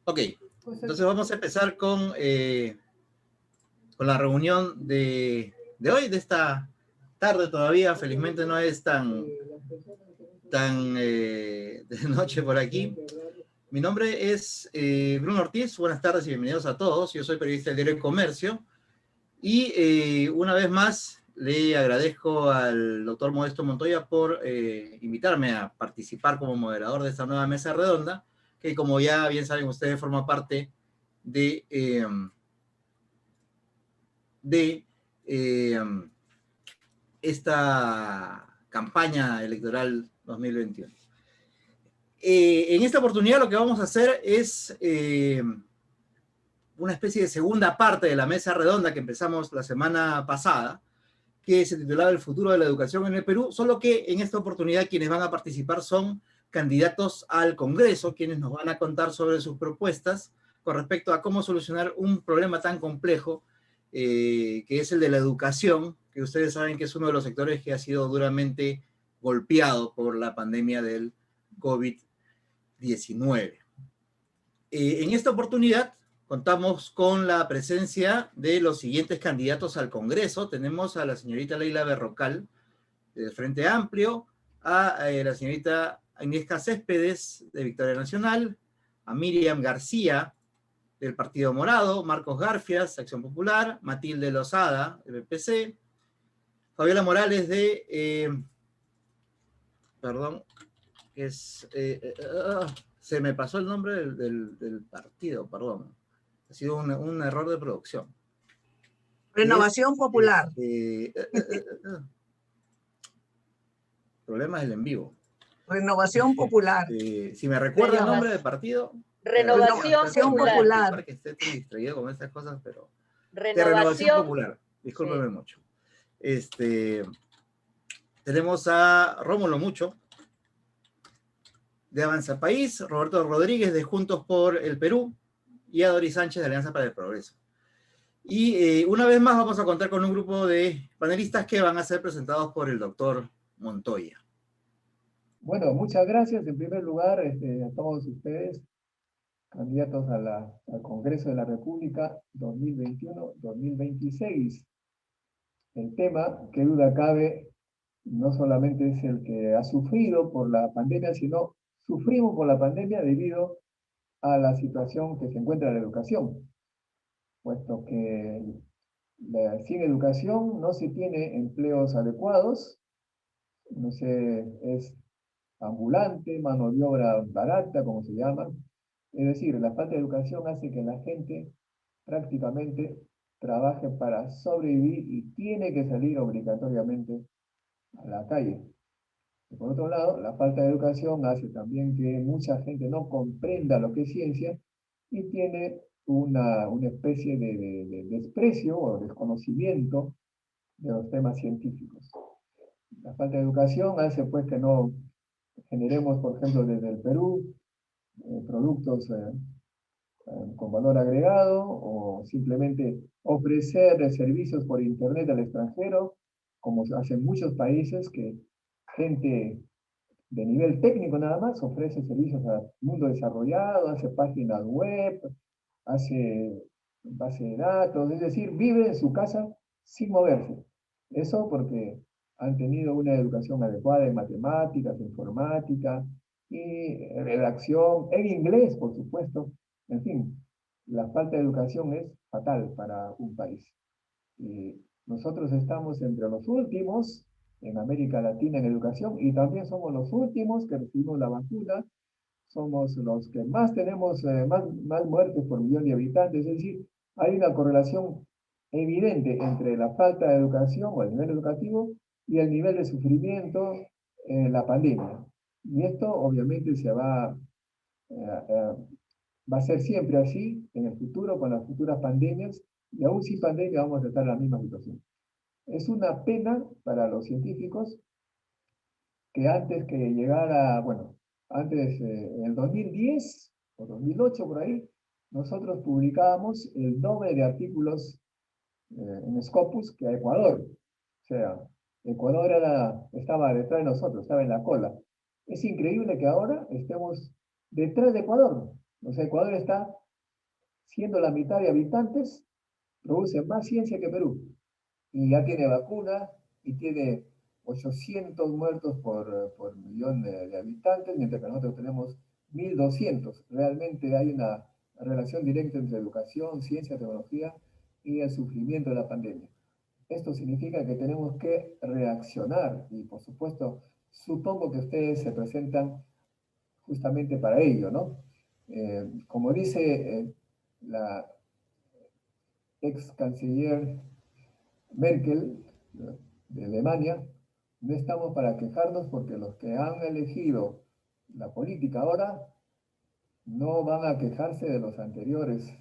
Ok, entonces vamos a empezar con la reunión de hoy, de esta tarde todavía. Felizmente no es tan de noche por aquí. Mi nombre es Bruno Ortiz. Buenas tardes y bienvenidos a todos. Yo soy periodista del diario El Comercio. Y una vez más le agradezco al doctor Modesto Montoya por invitarme a participar como moderador de esta nueva mesa redonda, que como ya bien saben ustedes forma parte de, de esta campaña electoral 2021. En esta oportunidad lo que vamos a hacer es una especie de segunda parte de la mesa redonda que empezamos la semana pasada, que se titulaba El futuro de la educación en el Perú, solo que en esta oportunidad quienes van a participar son candidatos al Congreso, quienes nos van a contar sobre sus propuestas con respecto a cómo solucionar un problema tan complejo que es el de la educación, que ustedes saben que es uno de los sectores que ha sido duramente golpeado por la pandemia del COVID-19. En esta oportunidad contamos con la presencia de los siguientes candidatos al Congreso. Tenemos a la señorita Leila Berrocal, del Frente Amplio, a la señorita Agnieszka Céspedes, de Victoria Nacional, a Miriam García, del Partido Morado, Marcos Garfias, Acción Popular, Matilde Lozada, de BPC, Fabiola Morales, perdón, se me pasó el nombre del partido, perdón. Ha sido un error de producción. Renovación Popular. Problema del en vivo. Renovación Popular. Si me recuerda el nombre del partido. Renovación Popular. Que esté tan distraído con estas cosas, pero... Renovación Popular. Discúlpeme mucho. Tenemos a Rómulo Mucho, de Avanza País, Roberto Rodríguez, de Juntos por el Perú, y a Doris Sánchez, de Alianza para el Progreso. Y una vez más vamos a contar con un grupo de panelistas que van a ser presentados por el doctor Montoya. Bueno, muchas gracias en primer lugar a todos ustedes, candidatos al Congreso de la República 2021-2026. El tema, qué duda cabe, no solamente es el que ha sufrido por la pandemia, sino sufrimos por la pandemia debido a la situación que se encuentra la educación, puesto que sin educación no se tiene empleos adecuados, no se es ambulante, mano de obra barata, como se llama. Es decir, la falta de educación hace que la gente prácticamente trabaje para sobrevivir y tiene que salir obligatoriamente a la calle. Y por otro lado, la falta de educación hace también que mucha gente no comprenda lo que es ciencia y tiene una especie de desprecio o desconocimiento de los temas científicos. La falta de educación hace pues que no generemos, por ejemplo, desde el Perú, productos con valor agregado o simplemente ofrecer servicios por internet al extranjero, como hacen muchos países que gente de nivel técnico nada más ofrece servicios al mundo desarrollado, hace páginas web, hace base de datos, es decir, vive en su casa sin moverse. Eso porque han tenido una educación adecuada en matemáticas, informática y redacción, en inglés, por supuesto. En fin, la falta de educación es fatal para un país. Y nosotros estamos entre los últimos en América Latina en educación y también somos los últimos que recibimos la vacuna. Somos los que más tenemos más muertes por millón de habitantes. Es decir, hay una correlación evidente entre la falta de educación o el nivel educativo y el nivel de sufrimiento en la pandemia. Y esto obviamente va a ser siempre así en el futuro con las futuras pandemias y aún sin pandemia vamos a estar en la misma situación. Es una pena para los científicos que antes que llegara, bueno, antes en el 2010 o 2008 por ahí, nosotros publicábamos el doble de artículos en Scopus que a Ecuador. O sea, Ecuador estaba detrás de nosotros, estaba en la cola. Es increíble que ahora estemos detrás de Ecuador. O sea, Ecuador está, siendo la mitad de habitantes, produce más ciencia que Perú. Y ya tiene vacuna y tiene 800 muertos por millón de habitantes, mientras que nosotros tenemos 1.200. Realmente hay una relación directa entre educación, ciencia, tecnología y el sufrimiento de la pandemia. Esto significa que tenemos que reaccionar y, por supuesto, supongo que ustedes se presentan justamente para ello, ¿no? Como dice la ex canciller Merkel, de Alemania, no estamos para quejarnos porque los que han elegido la política ahora no van a quejarse de los anteriores,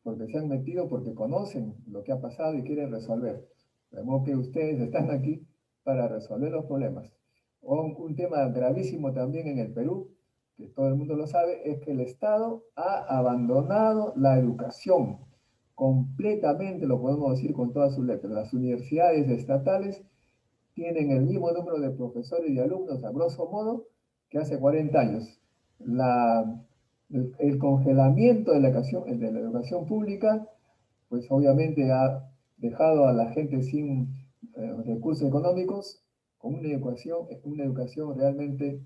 porque se han metido, porque conocen lo que ha pasado y quieren resolver. De modo que ustedes están aquí para resolver los problemas. Un tema gravísimo también en el Perú, que todo el mundo lo sabe, es que el Estado ha abandonado la educación completamente, lo podemos decir con todas sus letras. Las universidades estatales tienen el mismo número de profesores y alumnos, a grosso modo, que hace 40 años. El congelamiento de la educación pública, pues obviamente ha dejado a la gente sin recursos económicos, con una educación realmente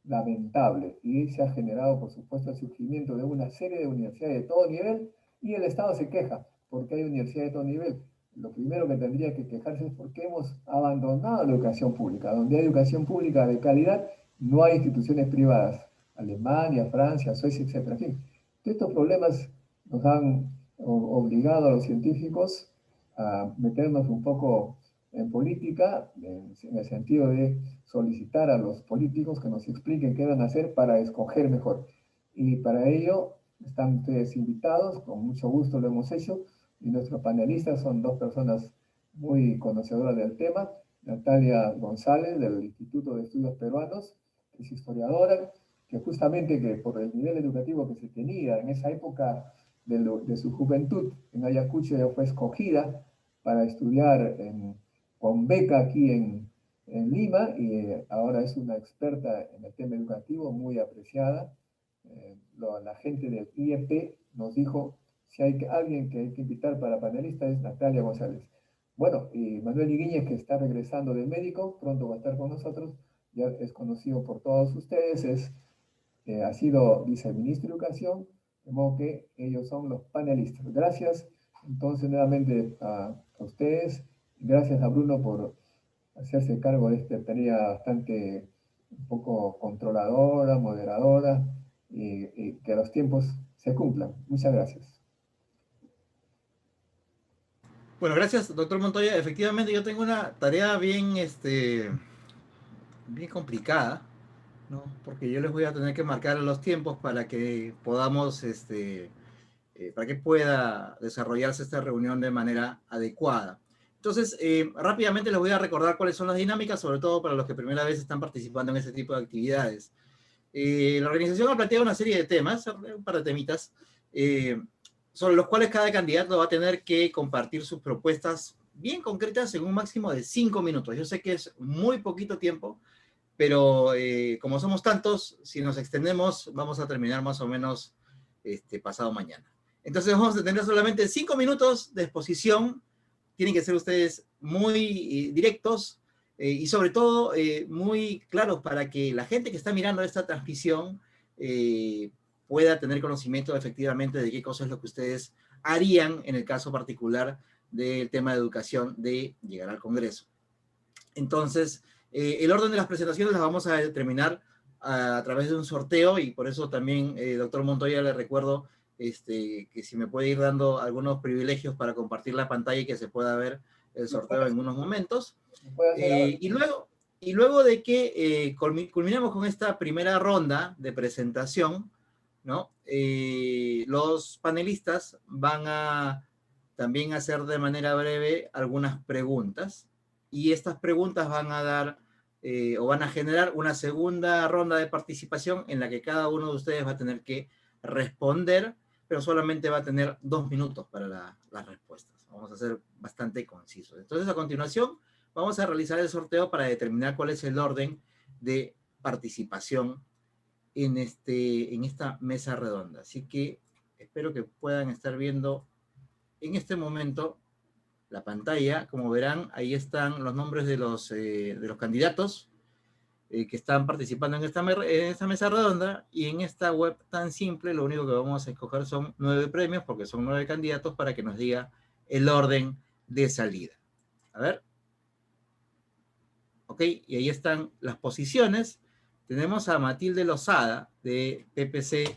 lamentable. Y se ha generado, por supuesto, el surgimiento de una serie de universidades de todo nivel, y el Estado se queja porque hay universidades de todo nivel. Lo primero que tendría que quejarse es porque hemos abandonado la educación pública. Donde hay educación pública de calidad, no hay instituciones privadas. Alemania, Francia, Suecia, etc. En fin, estos problemas nos han obligado a los científicos a meternos un poco en política, en el sentido de solicitar a los políticos que nos expliquen qué van a hacer para escoger mejor. Y para ello están ustedes invitados, con mucho gusto lo hemos hecho, y nuestros panelistas son dos personas muy conocedoras del tema. Natalia González, del Instituto de Estudios Peruanos, que es historiadora, que justamente que por el nivel educativo que se tenía en esa época de su juventud en Ayacucho, ella fue escogida para estudiar con beca aquí en Lima, y ahora es una experta en el tema educativo, muy apreciada. La gente del IEP nos dijo, si hay alguien que hay que invitar para panelista es Natalia González. Bueno, y Manuel Iguíñez, que está regresando del médico, pronto va a estar con nosotros, ya es conocido por todos ustedes, ha sido viceministro de Educación, de modo que ellos son los panelistas. Gracias entonces nuevamente a ustedes, gracias a Bruno por hacerse cargo de esta tarea bastante un poco controladora, moderadora, y que los tiempos se cumplan. Muchas gracias. Bueno, gracias, doctor Montoya. Efectivamente, yo tengo una tarea bien, bien complicada, ¿no? Porque yo les voy a tener que marcar los tiempos para que podamos, para que pueda desarrollarse esta reunión de manera adecuada. Entonces, rápidamente les voy a recordar cuáles son las dinámicas, sobre todo para los que primera vez están participando en este tipo de actividades. La organización ha planteado una serie de temas, un par de temitas, sobre los cuales cada candidato va a tener que compartir sus propuestas bien concretas en un máximo de 5 minutos. Yo sé que es muy poquito tiempo, pero como somos tantos, si nos extendemos, vamos a terminar más o menos pasado mañana. Entonces vamos a tener solamente 5 minutos de exposición. Tienen que ser ustedes muy directos y sobre todo muy claros para que la gente que está mirando esta transmisión pueda tener conocimiento efectivamente de qué cosa es lo que ustedes harían en el caso particular del tema de educación de llegar al Congreso. Entonces, el orden de las presentaciones las vamos a determinar a través de un sorteo, y por eso también, doctor Montoya, le recuerdo que si me puede ir dando algunos privilegios para compartir la pantalla y que se pueda ver el sorteo en unos momentos. Y luego de que culminemos con esta primera ronda de presentación, ¿no? Los panelistas van a también hacer de manera breve algunas preguntas, y estas preguntas van a dar o van a generar una segunda ronda de participación en la que cada uno de ustedes va a tener que responder, pero solamente va a tener 2 minutos para las respuestas. Vamos a ser bastante concisos. Entonces, a continuación, vamos a realizar el sorteo para determinar cuál es el orden de participación en esta mesa redonda. Así que espero que puedan estar viendo en este momento la pantalla. Como verán, ahí están los nombres de los candidatos que están participando en esta mesa redonda, y en esta web tan simple lo único que vamos a escoger son 9 premios, porque son 9 candidatos, para que nos diga el orden de salida. A ver. Ok, y ahí están las posiciones. Tenemos a Matilde Lozada, de PPC,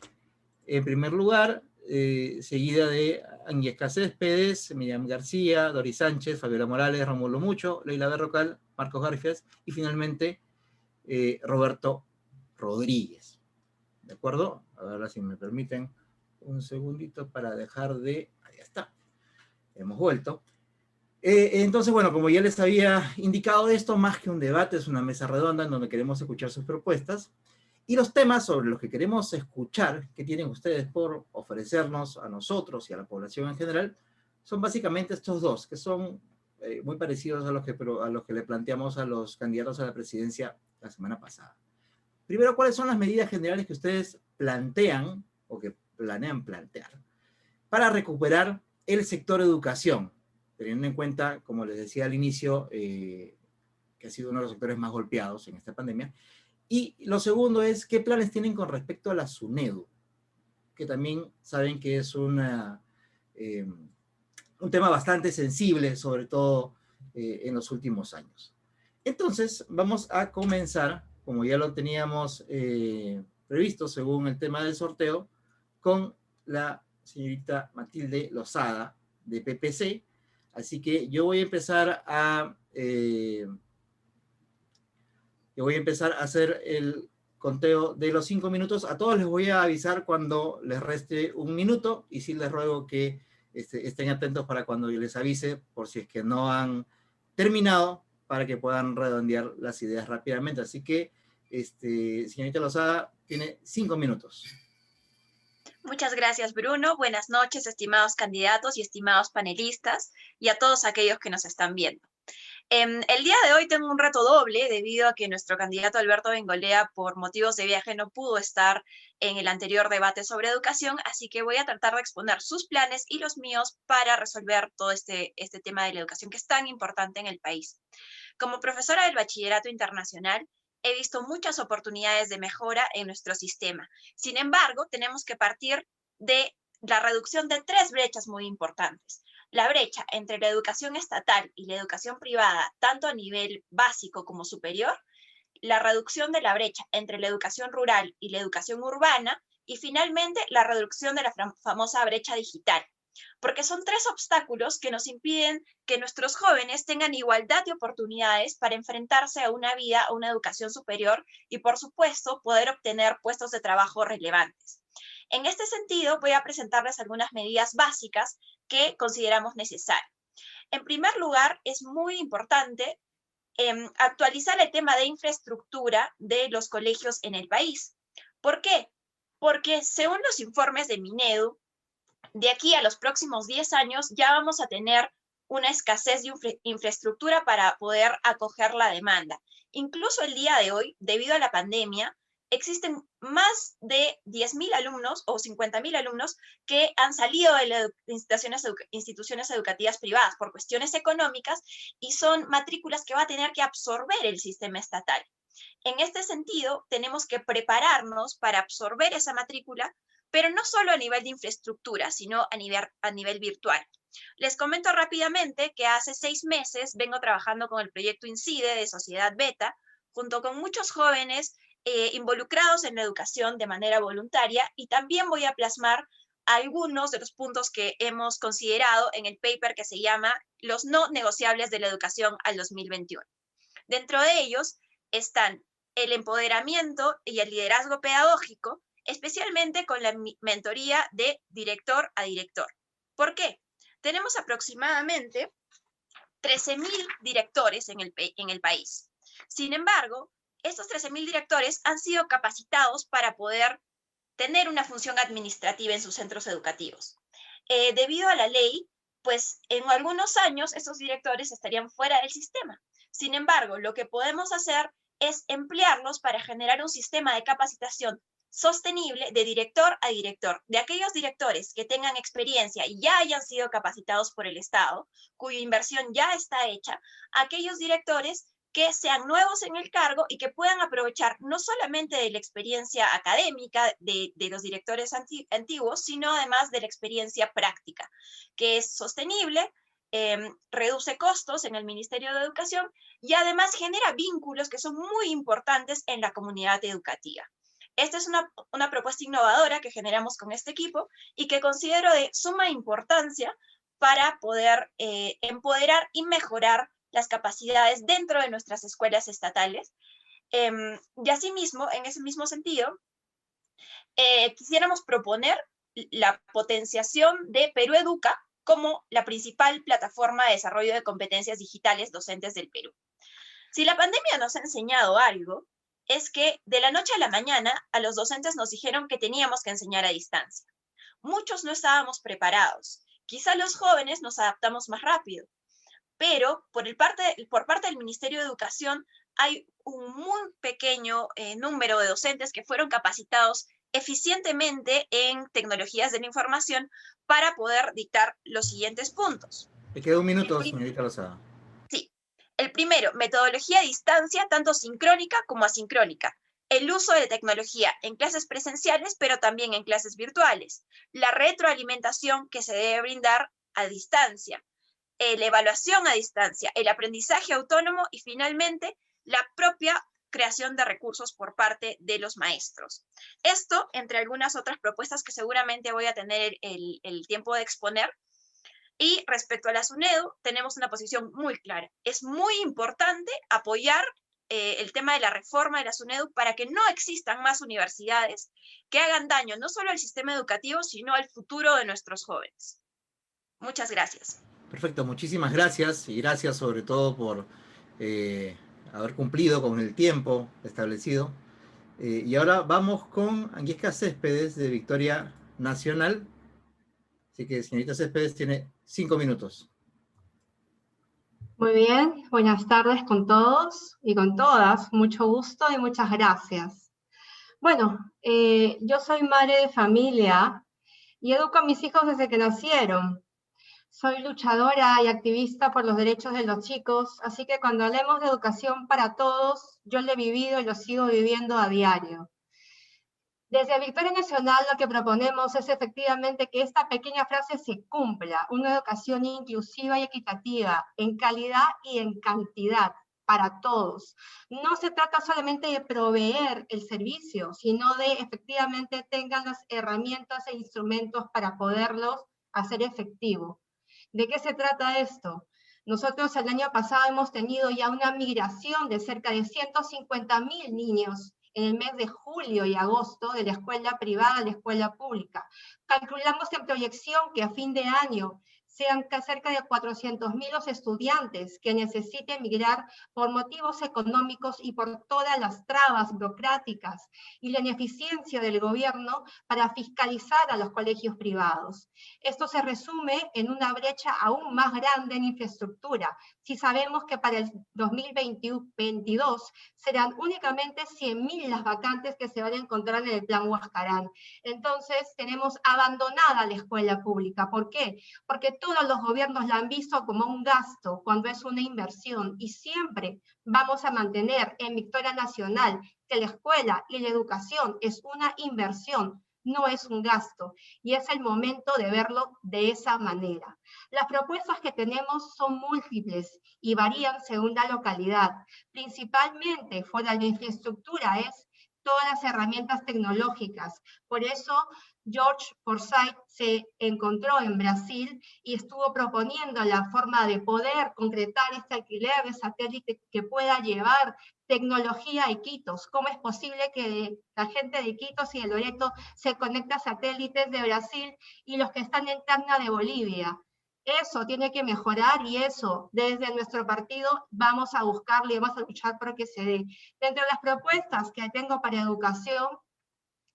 en primer lugar, seguida de Agnieszka Céspedes, Miriam García, Doris Sánchez, Fabiola Morales, Romulo Mucho, Leila Berrocal, Marcos Garfias, y finalmente Roberto Rodríguez. ¿De acuerdo? Ahora, si me permiten un segundito para dejar de... Ahí está. Hemos vuelto. Entonces, bueno, como ya les había indicado, esto más que un debate es una mesa redonda en donde queremos escuchar sus propuestas, y los temas sobre los que queremos escuchar, que tienen ustedes por ofrecernos a nosotros y a la población en general, son básicamente estos dos, que son muy parecidos a los que le planteamos a los candidatos a la presidencia la semana pasada. Primero, ¿cuáles son las medidas generales que ustedes plantean o que planean plantear para recuperar el sector educación, teniendo en cuenta, como les decía al inicio, que ha sido uno de los sectores más golpeados en esta pandemia? Y lo segundo es, ¿qué planes tienen con respecto a la SUNEDU? Que también saben que es un tema bastante sensible, sobre todo en los últimos años. Entonces, vamos a comenzar, como ya lo teníamos previsto según el tema del sorteo, con la señorita Matilde Lozada, de PPC. Así que yo voy a empezar a hacer el conteo de los 5 minutos. A todos les voy a avisar cuando les reste un minuto, y sí les ruego que estén atentos para cuando yo les avise, por si es que no han terminado, para que puedan redondear las ideas rápidamente. Así que, señorita Lozada, tiene 5 minutos. Muchas gracias, Bruno. Buenas noches, estimados candidatos y estimados panelistas, y a todos aquellos que nos están viendo. El día de hoy tengo un reto doble, debido a que nuestro candidato Alberto Bengolea, por motivos de viaje, no pudo estar en el anterior debate sobre educación, así que voy a tratar de exponer sus planes y los míos para resolver todo este tema de la educación, que es tan importante en el país. Como profesora del Bachillerato Internacional, he visto muchas oportunidades de mejora en nuestro sistema. Sin embargo, tenemos que partir de la reducción de 3 brechas muy importantes. La brecha entre la educación estatal y la educación privada, tanto a nivel básico como superior, la reducción de la brecha entre la educación rural y la educación urbana, y finalmente la reducción de la famosa brecha digital. Porque son 3 obstáculos que nos impiden que nuestros jóvenes tengan igualdad de oportunidades para enfrentarse a una vida, a una educación superior, y por supuesto poder obtener puestos de trabajo relevantes. En este sentido, voy a presentarles algunas medidas básicas que consideramos necesarias. En primer lugar, es muy importante actualizar el tema de infraestructura de los colegios en el país. ¿Por qué? Porque según los informes de Minedu, de aquí a los próximos 10 años ya vamos a tener una escasez de infraestructura para poder acoger la demanda. Incluso el día de hoy, debido a la pandemia, existen más de 10.000 alumnos o 50.000 alumnos que han salido de las instituciones educativas privadas por cuestiones económicas, y son matrículas que va a tener que absorber el sistema estatal. En este sentido, tenemos que prepararnos para absorber esa matrícula, pero no solo a nivel de infraestructura, sino a nivel virtual. Les comento rápidamente que hace 6 meses vengo trabajando con el proyecto INCIDE de Sociedad Beta, junto con muchos jóvenes involucrados en la educación de manera voluntaria, y también voy a plasmar algunos de los puntos que hemos considerado en el paper que se llama Los no negociables de la educación al 2021. Dentro de ellos están el empoderamiento y el liderazgo pedagógico, especialmente con la mentoría de director a director. ¿Por qué? Tenemos aproximadamente 13.000 directores en el país. Sin embargo, estos 13.000 directores han sido capacitados para poder tener una función administrativa en sus centros educativos. Debido a la ley, pues en algunos años estos directores estarían fuera del sistema. Sin embargo, lo que podemos hacer es emplearlos para generar un sistema de capacitación sostenible de director a director, de aquellos directores que tengan experiencia y ya hayan sido capacitados por el Estado, cuya inversión ya está hecha, aquellos directores que sean nuevos en el cargo y que puedan aprovechar no solamente de la experiencia académica de los directores antiguos, sino además de la experiencia práctica, que es sostenible, reduce costos en el Ministerio de Educación y además genera vínculos que son muy importantes en la comunidad educativa. Esta es una propuesta innovadora que generamos con este equipo y que considero de suma importancia para poder empoderar y mejorar las capacidades dentro de nuestras escuelas estatales. Y asimismo, en ese mismo sentido, quisiéramos proponer la potenciación de Perú Educa como la principal plataforma de desarrollo de competencias digitales docentes del Perú. Si la pandemia nos ha enseñado algo, es que de la noche a la mañana a los docentes nos dijeron que teníamos que enseñar a distancia. Muchos no estábamos preparados. Quizá los jóvenes nos adaptamos más rápido, pero por parte del Ministerio de Educación hay un muy pequeño número de docentes que fueron capacitados eficientemente en tecnologías de la información para poder dictar los siguientes puntos. Te queda un minuto, señorita Lozada. Sí. El primero, metodología a distancia, tanto sincrónica como asincrónica. El uso de tecnología en clases presenciales, pero también en clases virtuales. La retroalimentación que se debe brindar a distancia. La evaluación a distancia, el aprendizaje autónomo y finalmente la propia creación de recursos por parte de los maestros. Esto, entre algunas otras propuestas que seguramente voy a tener el tiempo de exponer. Y respecto a la SUNEDU, tenemos una posición muy clara. Es muy importante apoyar el tema de la reforma de la SUNEDU para que no existan más universidades que hagan daño no solo al sistema educativo, sino al futuro de nuestros jóvenes. Muchas gracias. Perfecto, muchísimas gracias y gracias sobre todo por haber cumplido con el tiempo establecido. Y ahora vamos con Angélica Céspedes de Victoria Nacional. Así que, señorita Céspedes, tiene 5 minutos. Muy bien, buenas tardes con todos y con todas. Mucho gusto y muchas gracias. Bueno, yo soy madre de familia y educo a mis hijos desde que nacieron. Soy luchadora y activista por los derechos de los chicos, así que cuando hablemos de educación para todos, yo lo he vivido y lo sigo viviendo a diario. Desde Victoria Nacional lo que proponemos es efectivamente que esta pequeña frase se cumpla, una educación inclusiva y equitativa, en calidad y en cantidad, para todos. No se trata solamente de proveer el servicio, sino de efectivamente tengan las herramientas e instrumentos para poderlos hacer efectivo. ¿De qué se trata esto? Nosotros el año pasado hemos tenido ya una migración de cerca de 150.000 niños en el mes de julio y agosto de la escuela privada a la escuela pública. Calculamos en proyección que a fin de año sean cerca de 400.000 los estudiantes que necesiten migrar por motivos económicos y por todas las trabas burocráticas y la ineficiencia del gobierno para fiscalizar a los colegios privados. Esto se resume en una brecha aún más grande en infraestructura, si sabemos que para el 2022 serán únicamente 100.000 las vacantes que se van a encontrar en el Plan Huascarán. Entonces tenemos abandonada la escuela pública. ¿Por qué? Porque todos los gobiernos la han visto como un gasto cuando es una inversión, y siempre vamos a mantener en Victoria Nacional que la escuela y la educación es una inversión, no es un gasto, y es el momento de verlo de esa manera. Las propuestas que tenemos son múltiples y varían según la localidad. Principalmente, fuera de la infraestructura, es todas las herramientas tecnológicas. Por eso, George Forsyth se encontró en Brasil y estuvo proponiendo la forma de poder concretar este alquiler de satélite que pueda llevar tecnología a Iquitos. ¿Cómo es posible que la gente de Iquitos y de Loreto se conecte a satélites de Brasil y los que están en Tacna de Bolivia? Eso tiene que mejorar y eso desde nuestro partido vamos a buscarlo y vamos a luchar por que se dé. Dentro de las propuestas que tengo para educación,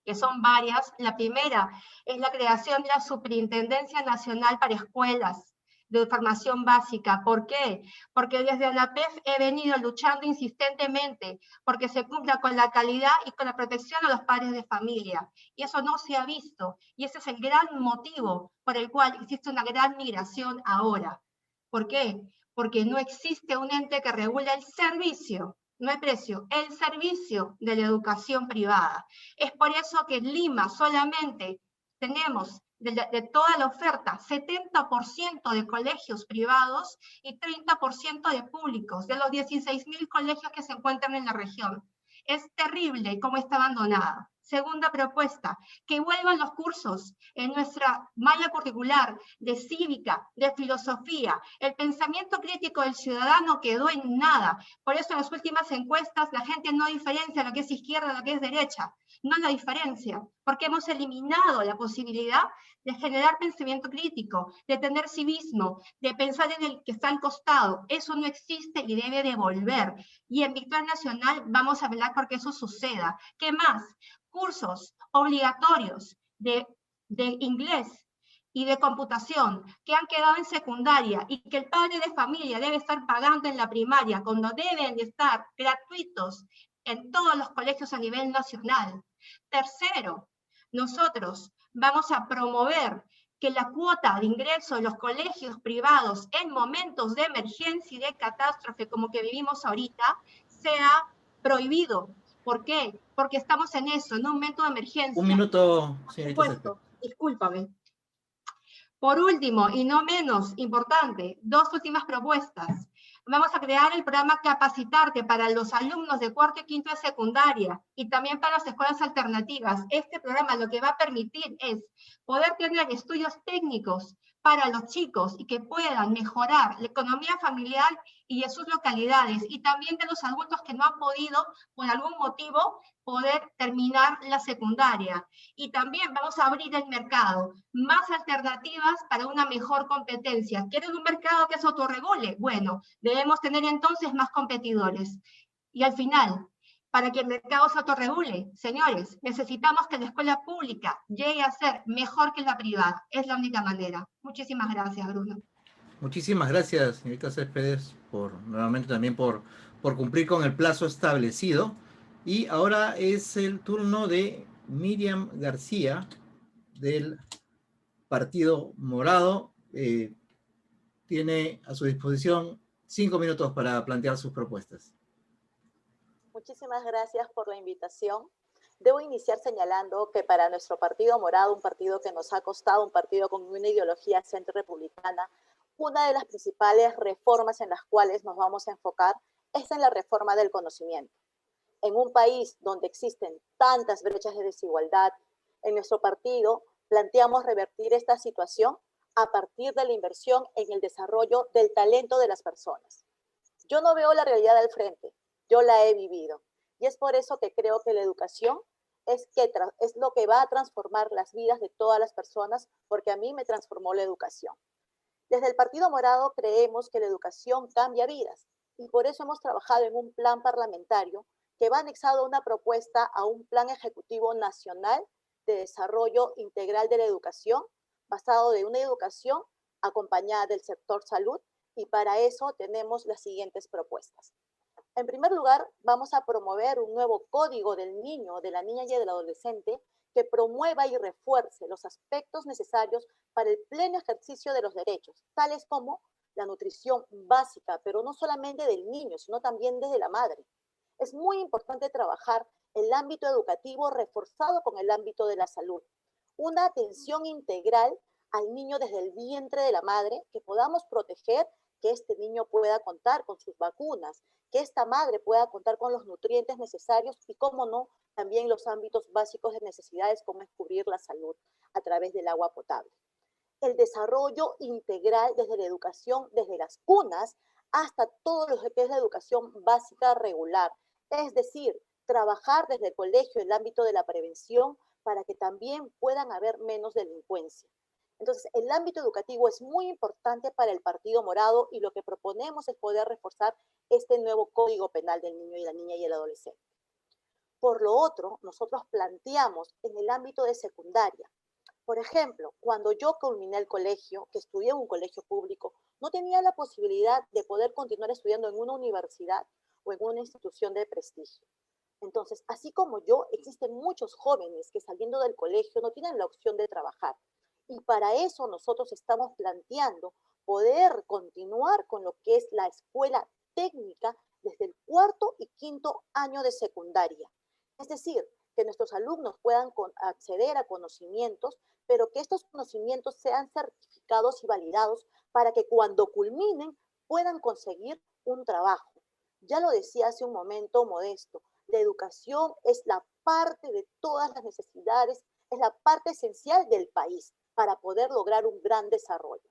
que son varias, la primera es la creación de la Superintendencia Nacional para Escuelas, de formación básica. ¿Por qué? Porque desde ANAPEF he venido luchando insistentemente porque se cumpla con la calidad y con la protección a los padres de familia. Y eso no se ha visto. Y ese es el gran motivo por el cual existe una gran migración ahora. ¿Por qué? Porque no existe un ente que regule el servicio, no el precio, el servicio de la educación privada. Es por eso que en Lima solamente tenemos de toda la oferta, 70% de colegios privados y 30% de públicos, de los 16.000 colegios que se encuentran en la región. Es terrible cómo está abandonada. Segunda propuesta, que vuelvan los cursos en nuestra malla curricular de cívica, de filosofía. El pensamiento crítico del ciudadano quedó en nada. Por eso en las últimas encuestas la gente no diferencia lo que es izquierda de lo que es derecha. No la diferencia, porque hemos eliminado la posibilidad de generar pensamiento crítico, de tener civismo, de pensar en el que está al costado. Eso no existe y debe de volver. Y en Victoria Nacional vamos a velar porque eso suceda. ¿Qué más? Cursos obligatorios de inglés y de computación que han quedado en secundaria y que el padre de familia debe estar pagando en la primaria, cuando deben de estar gratuitos en todos los colegios a nivel nacional. Tercero, nosotros vamos a promover que la cuota de ingreso de los colegios privados en momentos de emergencia y de catástrofe como que vivimos ahorita sea prohibido. ¿Por qué? Porque estamos en eso, en un momento de emergencia. Un minuto, señorita Céspedes. Discúlpame. Por último, y no menos importante, dos últimas propuestas. Vamos a crear el programa Capacitarte para los alumnos de cuarto y quinto de secundaria y también para las escuelas alternativas. Este programa lo que va a permitir es poder tener estudios técnicos para los chicos y que puedan mejorar la economía familiar y de sus localidades, y también de los adultos que no han podido, por algún motivo, poder terminar la secundaria. Y también vamos a abrir el mercado, más alternativas para una mejor competencia. ¿Quieren un mercado que se autorregule? Bueno, debemos tener entonces más competidores. Y al final, para que el mercado se autorregule, señores, necesitamos que la escuela pública llegue a ser mejor que la privada. Es la única manera. Muchísimas gracias, Bruno. Muchísimas gracias, señorita Céspedes, nuevamente también por cumplir con el plazo establecido. Y ahora es el turno de Miriam García, del Partido Morado. Tiene a su disposición 5 minutos para plantear sus propuestas. Muchísimas gracias por la invitación. Debo iniciar señalando que para nuestro Partido Morado, un partido que nos ha costado, un partido con una ideología centro-republicana, una de las principales reformas en las cuales nos vamos a enfocar es en la reforma del conocimiento. En un país donde existen tantas brechas de desigualdad, en nuestro partido planteamos revertir esta situación a partir de la inversión en el desarrollo del talento de las personas. Yo no veo la realidad al frente, yo la he vivido. Y es por eso que creo que la educación es lo que va a transformar las vidas de todas las personas, porque a mí me transformó la educación. Desde el Partido Morado creemos que la educación cambia vidas y por eso hemos trabajado en un plan parlamentario que va anexado a una propuesta a un plan ejecutivo nacional de desarrollo integral de la educación, basado de una educación acompañada del sector salud, y para eso tenemos las siguientes propuestas. En primer lugar, vamos a promover un nuevo código del niño, de la niña y del adolescente que promueva y refuerce los aspectos necesarios para el pleno ejercicio de los derechos, tales como la nutrición básica, pero no solamente del niño, sino también desde la madre. Es muy importante trabajar el ámbito educativo reforzado con el ámbito de la salud. Una atención integral al niño desde el vientre de la madre, que podamos proteger que este niño pueda contar con sus vacunas, que esta madre pueda contar con los nutrientes necesarios y, cómo no, también los ámbitos básicos de necesidades como es cubrir la salud a través del agua potable. El desarrollo integral desde la educación, desde las cunas hasta todo lo que es la educación básica regular. Es decir, trabajar desde el colegio en el ámbito de la prevención para que también puedan haber menos delincuencia. Entonces, el ámbito educativo es muy importante para el Partido Morado y lo que proponemos es poder reforzar este nuevo Código Penal del niño y la niña y el adolescente. Por lo otro, nosotros planteamos en el ámbito de secundaria. Por ejemplo, cuando yo culminé el colegio, que estudié en un colegio público, no tenía la posibilidad de poder continuar estudiando en una universidad o en una institución de prestigio. Entonces, así como yo, existen muchos jóvenes que saliendo del colegio no tienen la opción de trabajar. Y para eso nosotros estamos planteando poder continuar con lo que es la escuela técnica desde el 4º y 5º año de secundaria. Es decir, que nuestros alumnos puedan acceder a conocimientos, pero que estos conocimientos sean certificados y validados para que cuando culminen puedan conseguir un trabajo. Ya lo decía hace un momento Modesto, la educación es la parte de todas las necesidades, es la parte esencial del país para poder lograr un gran desarrollo.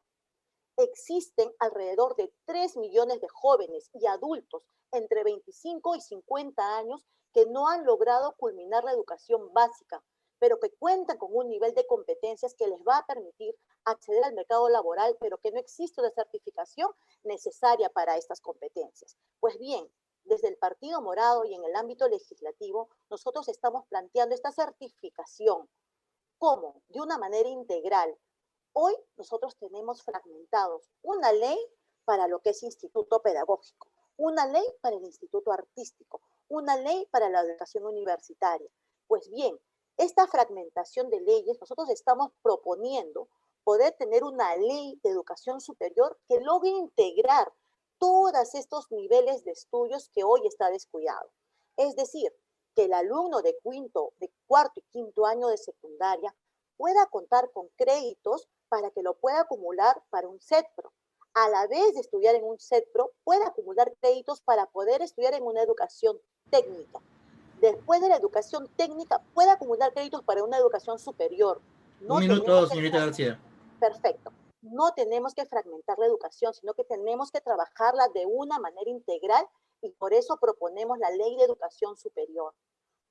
Existen alrededor de 3 millones de jóvenes y adultos entre 25 y 50 años que no han logrado culminar la educación básica, pero que cuentan con un nivel de competencias que les va a permitir acceder al mercado laboral, pero que no existe una certificación necesaria para estas competencias. Pues bien, desde el Partido Morado y en el ámbito legislativo, nosotros estamos planteando esta certificación. ¿Cómo? De una manera integral. Hoy nosotros tenemos fragmentados una ley para lo que es instituto pedagógico, una ley para el instituto artístico, una ley para la educación universitaria. Pues bien, esta fragmentación de leyes, nosotros estamos proponiendo poder tener una ley de educación superior que logre integrar todos estos niveles de estudios que hoy está descuidado. Es decir, que el alumno de 4º y 5º año de secundaria pueda contar con créditos para que lo pueda acumular para un CETPRO. A la vez de estudiar en un CETPRO, pueda acumular créditos para poder estudiar en una educación técnica. Después de la educación técnica, pueda acumular créditos para una educación superior. Un minuto, señorita García. Perfecto. No tenemos que fragmentar la educación, sino que tenemos que trabajarla de una manera integral y por eso proponemos la Ley de Educación Superior.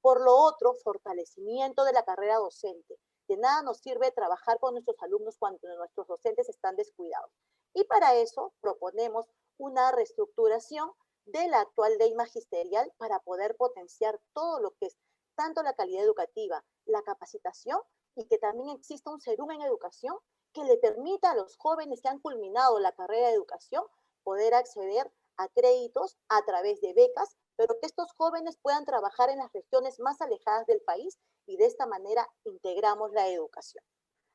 Por lo otro, fortalecimiento de la carrera docente. De nada nos sirve trabajar con nuestros alumnos cuando nuestros docentes están descuidados. Y para eso proponemos una reestructuración de la actual ley magisterial para poder potenciar todo lo que es tanto la calidad educativa, la capacitación y que también exista un serum en educación que le permita a los jóvenes que han culminado la carrera de educación poder acceder a créditos a través de becas, pero que estos jóvenes puedan trabajar en las regiones más alejadas del país y de esta manera integramos la educación.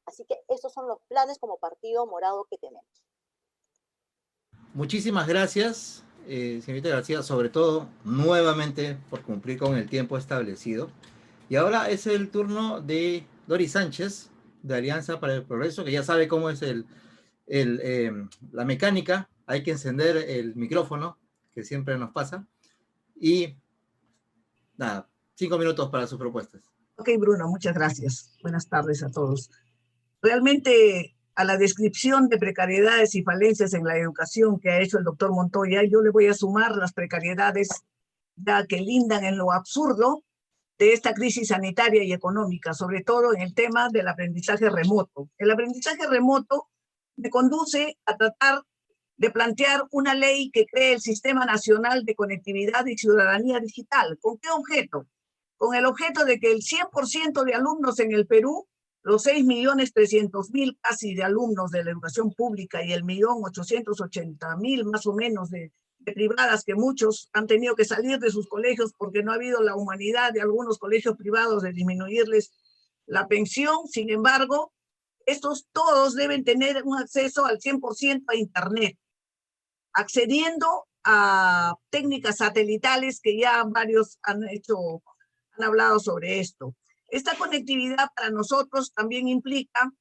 Así que estos son los planes como Partido Morado que tenemos. Muchísimas gracias, señorita García, sobre todo nuevamente por cumplir con el tiempo establecido. Y ahora es el turno de Doris Sánchez, de Alianza para el Progreso, que ya sabe cómo es la mecánica. Hay que encender el micrófono, que siempre nos pasa. Y nada, 5 minutos para sus propuestas. Ok, Bruno, muchas gracias. Buenas tardes a todos. Realmente, a la descripción de precariedades y falencias en la educación que ha hecho el doctor Montoya, yo le voy a sumar las precariedades ya que lindan en lo absurdo de esta crisis sanitaria y económica, sobre todo en el tema del aprendizaje remoto. El aprendizaje remoto me conduce a tratar de plantear una ley que cree el Sistema Nacional de Conectividad y Ciudadanía Digital. ¿Con qué objeto? Con el objeto de que el 100% de alumnos en el Perú, los 6.300.000 casi de alumnos de la educación pública y el 1.880.000 más o menos de privadas, que muchos han tenido que salir de sus colegios porque no ha habido la humanidad de algunos colegios privados de disminuirles la pensión. Sin embargo, estos todos deben tener un acceso al 100% a Internet, accediendo a técnicas satelitales que ya varios han hablado sobre esto. Esta conectividad para nosotros también implica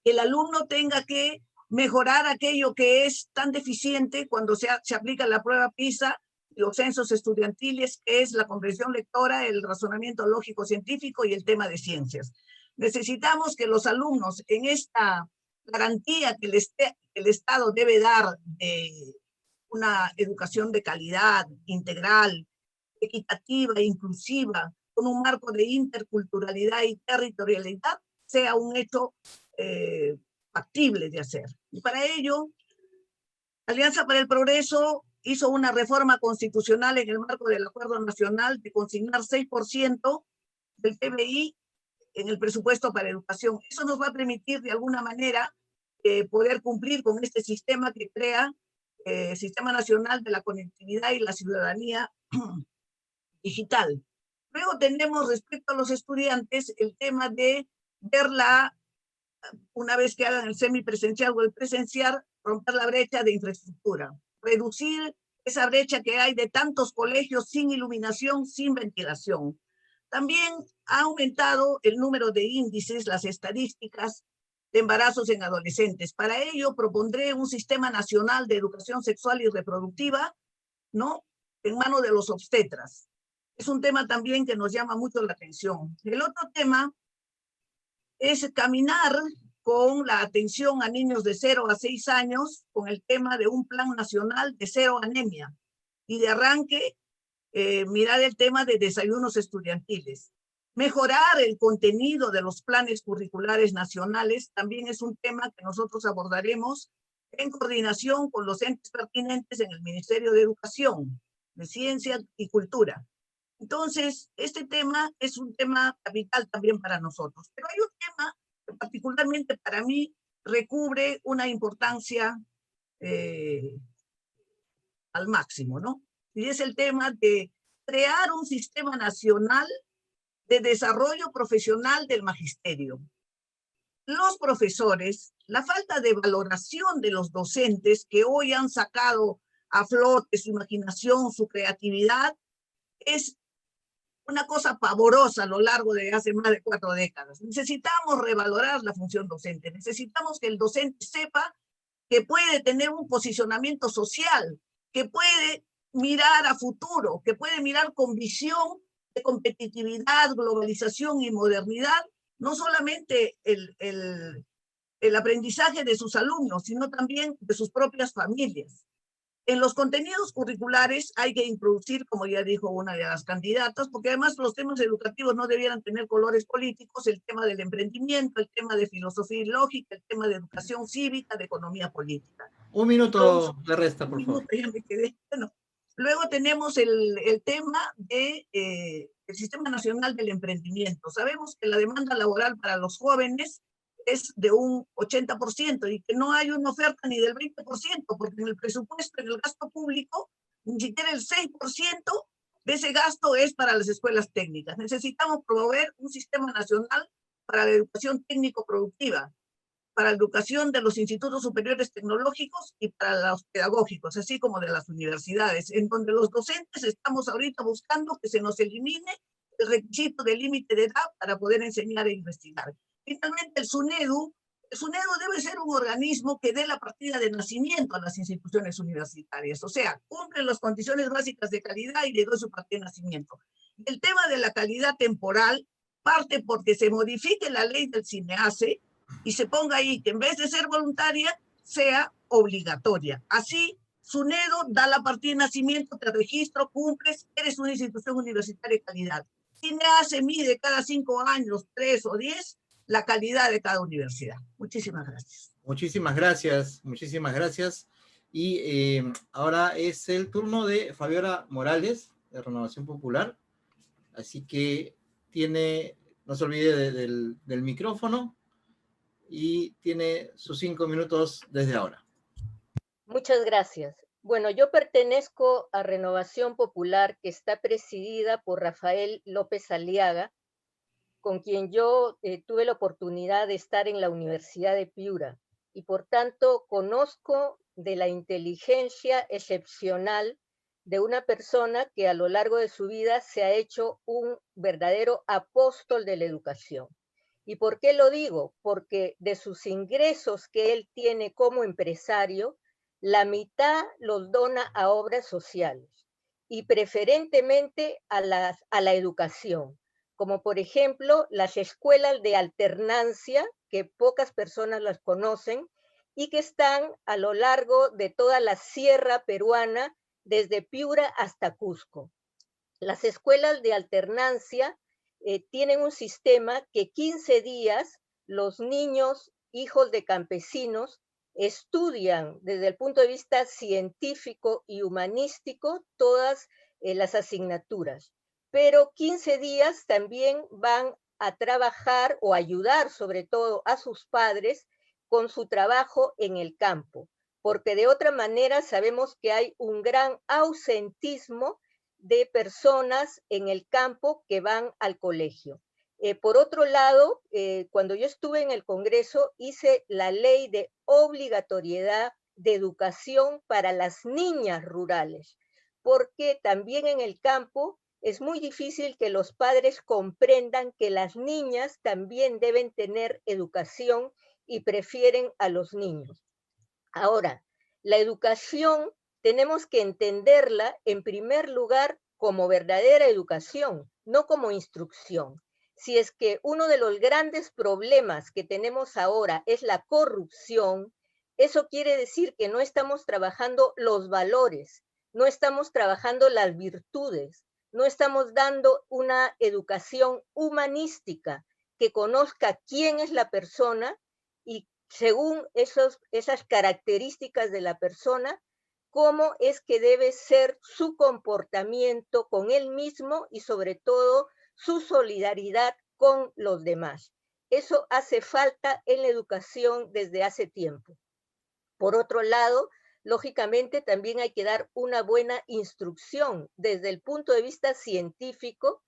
que el alumno tenga que mejorar aquello que es tan deficiente cuando se aplica la prueba PISA, los censos estudiantiles, que es la comprensión lectora, el razonamiento lógico científico y el tema de ciencias. Necesitamos que los alumnos, en esta garantía que el Estado debe dar de una educación de calidad, integral, equitativa e inclusiva, con un marco de interculturalidad y territorialidad, sea un hecho factible de hacer. Y para ello, Alianza para el Progreso hizo una reforma constitucional en el marco del Acuerdo Nacional de consignar 6% del PBI en el presupuesto para educación. Eso nos va a permitir de alguna manera poder cumplir con este sistema que crea Sistema Nacional de la Conectividad y la Ciudadanía Digital. Luego tenemos respecto a los estudiantes el tema de verla, una vez que hagan el semipresencial o el presencial, romper la brecha de infraestructura, reducir esa brecha que hay de tantos colegios sin iluminación, sin ventilación. También ha aumentado el número de índices, las estadísticas de embarazos en adolescentes. Para ello propondré un sistema nacional de educación sexual y reproductiva, ¿no?, en manos de los obstetras. Es un tema también que nos llama mucho la atención. El otro tema es caminar con la atención a niños de 0 a 6 años, con el tema de un plan nacional de cero anemia. Y de arranque, mirar el tema de desayunos estudiantiles. Mejorar el contenido de los planes curriculares nacionales también es un tema que nosotros abordaremos en coordinación con los entes pertinentes en el Ministerio de Educación, de Ciencia y Cultura. Entonces, este tema es un tema capital también para nosotros. Pero hay un tema que particularmente para mí recubre una importancia al máximo, ¿no? Y es el tema de crear un sistema nacional de desarrollo profesional del magisterio. Los profesores, la falta de valoración de los docentes que hoy han sacado a flote su imaginación, su creatividad, es una cosa pavorosa a lo largo de hace más de 4 décadas. Necesitamos revalorar la función docente, necesitamos que el docente sepa que puede tener un posicionamiento social, que puede mirar a futuro, que puede mirar con visión de competitividad, globalización y modernidad, no solamente el aprendizaje de sus alumnos, sino también de sus propias familias. En los contenidos curriculares hay que introducir, como ya dijo una de las candidatas, porque además los temas educativos no debieran tener colores políticos, el tema del emprendimiento, el tema de filosofía y lógica, el tema de educación cívica, de economía política. Un minuto de resta, por favor. Ya me quedé. Bueno, luego tenemos el tema de el Sistema Nacional del Emprendimiento. Sabemos que la demanda laboral para los jóvenes es de un 80% y que no hay una oferta ni del 20%, porque en el presupuesto, en el gasto público, ni siquiera el 6% de ese gasto es para las escuelas técnicas. Necesitamos promover un sistema nacional para la educación técnico-productiva, para la educación de los institutos superiores tecnológicos y para los pedagógicos, así como de las universidades, en donde los docentes estamos ahorita buscando que se nos elimine el requisito de límite de edad para poder enseñar e investigar. Finalmente, el SUNEDU debe ser un organismo que dé la partida de nacimiento a las instituciones universitarias, o sea, cumple las condiciones básicas de calidad y le doy su partida de nacimiento. El tema de la calidad temporal parte porque se modifique la ley del CINEACE y se ponga ahí que en vez de ser voluntaria, sea obligatoria. Así, SUNEDU da la partida de nacimiento, te registro, cumples, eres una institución universitaria de calidad. CINEACE mide cada 5 años, 3 o 10, la calidad de cada universidad. Muchísimas gracias. Muchísimas gracias, muchísimas gracias. Y ahora es el turno de Fabiola Morales, de Renovación Popular. Así que no se olvide del micrófono y tiene sus 5 minutos desde ahora. Muchas gracias. Bueno, yo pertenezco a Renovación Popular, que está presidida por Rafael López Aliaga, con quien yo tuve la oportunidad de estar en la Universidad de Piura, y por tanto conozco de la inteligencia excepcional de una persona que a lo largo de su vida se ha hecho un verdadero apóstol de la educación. ¿Y por qué lo digo? Porque de sus ingresos que él tiene como empresario, la mitad los dona a obras sociales y preferentemente a la educación, como por ejemplo las escuelas de alternancia, que pocas personas las conocen, y que están a lo largo de toda la sierra peruana, desde Piura hasta Cusco. Las escuelas de alternancia tienen un sistema que 15 días los niños, hijos de campesinos, estudian desde el punto de vista científico y humanístico todas las asignaturas, pero 15 días también van a trabajar o ayudar sobre todo a sus padres con su trabajo en el campo, porque de otra manera sabemos que hay un gran ausentismo de personas en el campo que van al colegio. Por otro lado, cuando yo estuve en el Congreso, hice la ley de obligatoriedad de educación para las niñas rurales, porque también en el campo es muy difícil que los padres comprendan que las niñas también deben tener educación y prefieren a los niños. Ahora, la educación tenemos que entenderla en primer lugar como verdadera educación, no como instrucción. Si es que uno de los grandes problemas que tenemos ahora es la corrupción, eso quiere decir que no estamos trabajando los valores, no estamos trabajando las virtudes, no estamos dando una educación humanística que conozca quién es la persona y según esas características de la persona, cómo es que debe ser su comportamiento con él mismo y sobre todo su solidaridad con los demás. Eso hace falta en la educación desde hace tiempo. Por otro lado, lógicamente también hay que dar una buena instrucción desde el punto de vista científico,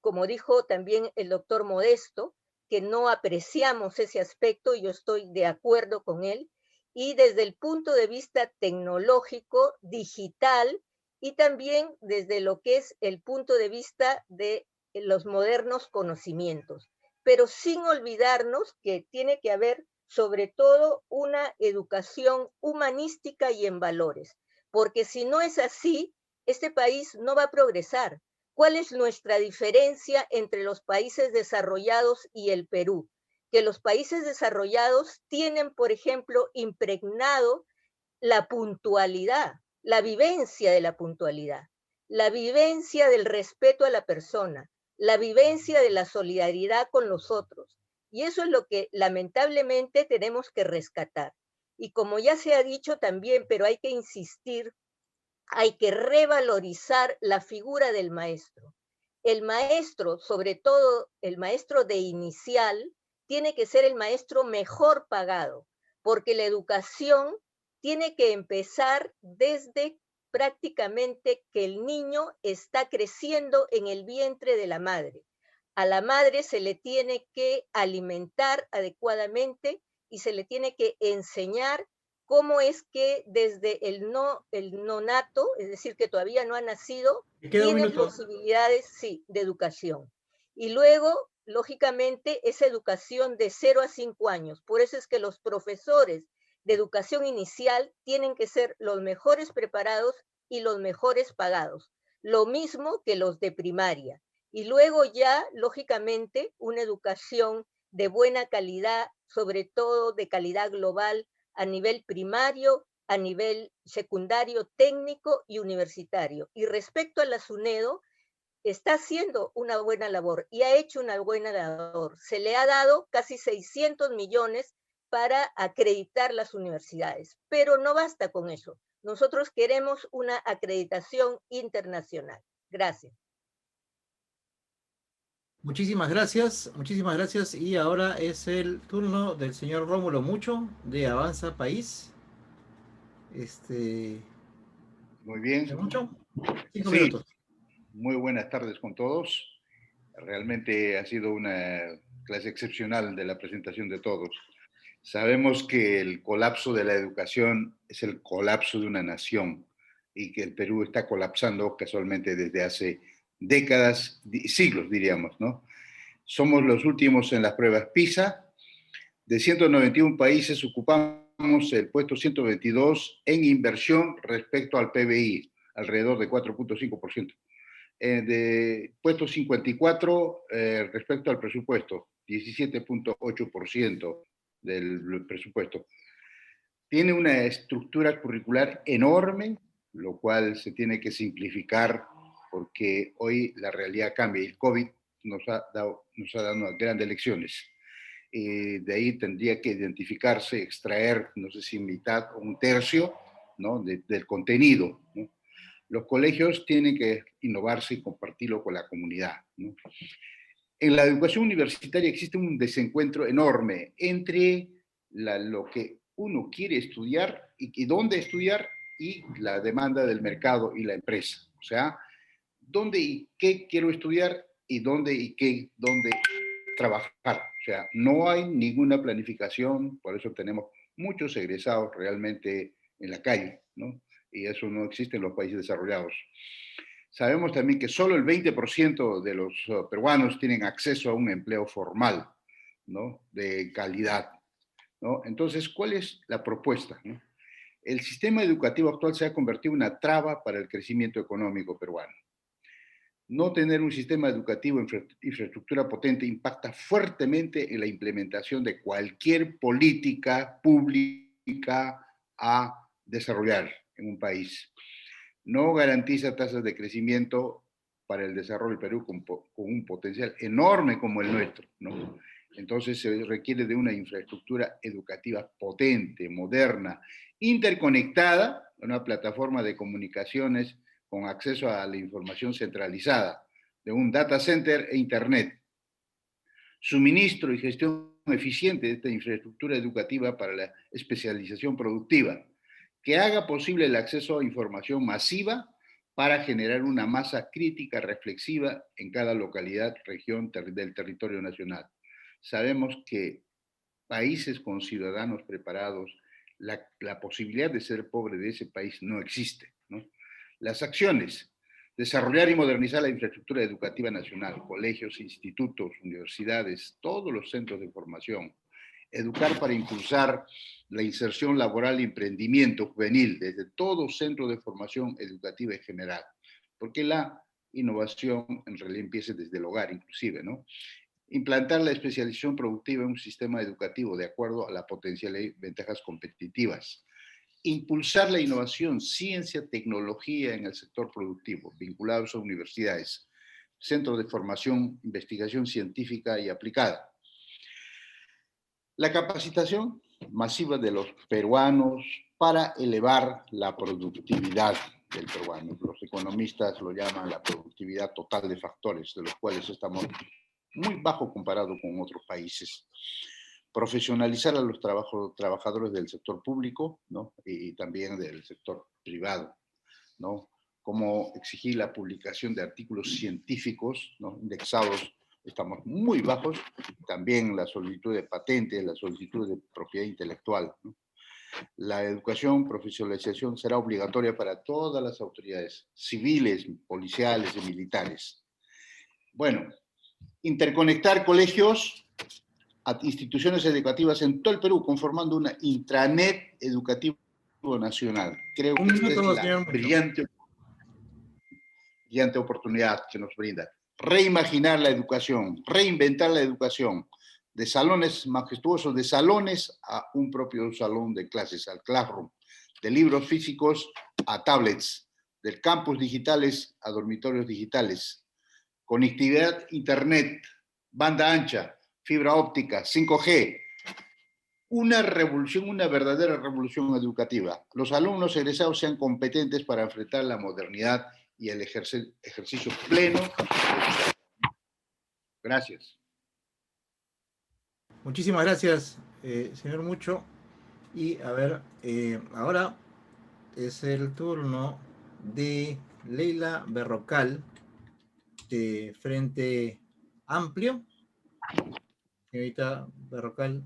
como dijo también el doctor Modesto, que no apreciamos ese aspecto, y yo estoy de acuerdo con él, y desde el punto de vista tecnológico, digital, y también desde lo que es el punto de vista de los modernos conocimientos, pero sin olvidarnos que tiene que haber sobre todo una educación humanística y en valores, porque si no es así, este país no va a progresar. ¿Cuál es nuestra diferencia entre los países desarrollados y el Perú? Que los países desarrollados tienen, por ejemplo, impregnado la puntualidad, la vivencia de la puntualidad, la vivencia del respeto a la persona, la vivencia de la solidaridad con los otros. Y eso es lo que lamentablemente tenemos que rescatar. Y como ya se ha dicho también, pero hay que insistir, hay que revalorizar la figura del maestro. El maestro, sobre todo el maestro de inicial, tiene que ser el maestro mejor pagado, porque la educación tiene que empezar desde prácticamente que el niño está creciendo en el vientre de la madre. A la madre se le tiene que alimentar adecuadamente y se le tiene que enseñar cómo es que desde el nonato, es decir, que todavía no ha nacido, tiene posibilidades, sí, de educación. Y luego, lógicamente, esa educación de 0 a 5 años. Por eso es que los profesores de educación inicial tienen que ser los mejores preparados y los mejores pagados. Lo mismo que los de primaria. Y luego ya, lógicamente, una educación de buena calidad, sobre todo de calidad global, a nivel primario, a nivel secundario, técnico y universitario. Y respecto a la SUNEDO, está haciendo una buena labor y ha hecho una buena labor. Se le ha dado casi 600 millones para acreditar las universidades, pero no basta con eso. Nosotros queremos una acreditación internacional. Gracias. Muchísimas gracias. Y ahora es el turno del señor Rómulo Mucho, de Avanza País. Muy bien. ¿Mucho? 5 Sí, minutos. muy buenas tardes con todos. Realmente ha sido una clase excepcional de la presentación de todos. Sabemos que el colapso de la educación es el colapso de una nación y que el Perú está colapsando casualmente desde hace décadas, siglos diríamos, ¿no? Somos los últimos en las pruebas PISA. De 191 países ocupamos el puesto 122 en inversión respecto al PBI, alrededor de 4.5%. De puesto 54 respecto al presupuesto, 17.8% del presupuesto. Tiene una estructura curricular enorme, lo cual se tiene que simplificar porque hoy la realidad cambia y el COVID nos ha dado unas grandes lecciones. De ahí tendría que identificarse, extraer, no sé si mitad o un tercio, ¿no? del contenido, ¿no? Los colegios tienen que innovarse y compartirlo con la comunidad, ¿no? En la educación universitaria existe un desencuentro enorme entre lo que uno quiere estudiar y dónde estudiar, y la demanda del mercado y la empresa. O sea, dónde y qué quiero estudiar y dónde trabajar. O sea, no hay ninguna planificación, por eso tenemos muchos egresados realmente en la calle, ¿no? Y eso no existe en los países desarrollados. Sabemos también que solo el 20% de los peruanos tienen acceso a un empleo formal, ¿no? De calidad, ¿no? Entonces, ¿cuál es la propuesta, ¿no? El sistema educativo actual se ha convertido en una traba para el crecimiento económico peruano. No tener un sistema educativo infraestructura potente impacta fuertemente en la implementación de cualquier política pública a desarrollar en un país. No garantiza tasas de crecimiento para el desarrollo del Perú con un potencial enorme como el nuestro, ¿no? Entonces se requiere de una infraestructura educativa potente, moderna, interconectada, una plataforma de comunicaciones con acceso a la información centralizada, de un data center e internet. Suministro y gestión eficiente de esta infraestructura educativa para la especialización productiva, que haga posible el acceso a información masiva para generar una masa crítica reflexiva en cada localidad, región del territorio nacional. Sabemos que países con ciudadanos preparados, la posibilidad de ser pobre de ese país no existe, ¿no? Las acciones: desarrollar y modernizar la infraestructura educativa nacional, colegios, institutos, universidades, todos los centros de formación. Educar para impulsar la inserción laboral y emprendimiento juvenil desde todo centro de formación educativa en general, porque la innovación en realidad empieza desde el hogar inclusive, ¿no? Implantar la especialización productiva en un sistema educativo de acuerdo a la potencialidad y ventajas competitivas. Impulsar la innovación, ciencia, tecnología en el sector productivo, vinculados a universidades, centros de formación, investigación científica y aplicada. La capacitación masiva de los peruanos para elevar la productividad del peruano. Los economistas lo llaman la productividad total de factores, de los cuales estamos muy bajo comparado con otros países. Profesionalizar a los trabajadores del sector público, ¿no? Y también del sector privado, ¿no? Como exigir la publicación de artículos científicos, ¿no? Indexados, estamos muy bajos. También la solicitud de patentes, la solicitud de propiedad intelectual, ¿no? La educación, profesionalización será obligatoria para todas las autoridades civiles, policiales y militares. Bueno, interconectar colegios a instituciones educativas en todo el Perú, conformando una intranet educativo nacional. Creo que esta es la brillante oportunidad que nos brinda. Reimaginar la educación, reinventar la educación, de salones majestuosos, de salones a un propio salón de clases, al classroom, de libros físicos a tablets, del campus digitales a dormitorios digitales, conectividad, internet, banda ancha, fibra óptica, 5G, una revolución, una verdadera revolución educativa. Los alumnos egresados sean competentes para enfrentar la modernidad y el ejercicio pleno. Gracias. Muchísimas gracias, señor Mucho. Y a ver, ahora es el turno de Leila Berrocal, de Frente Amplio. Señorita Berrocal,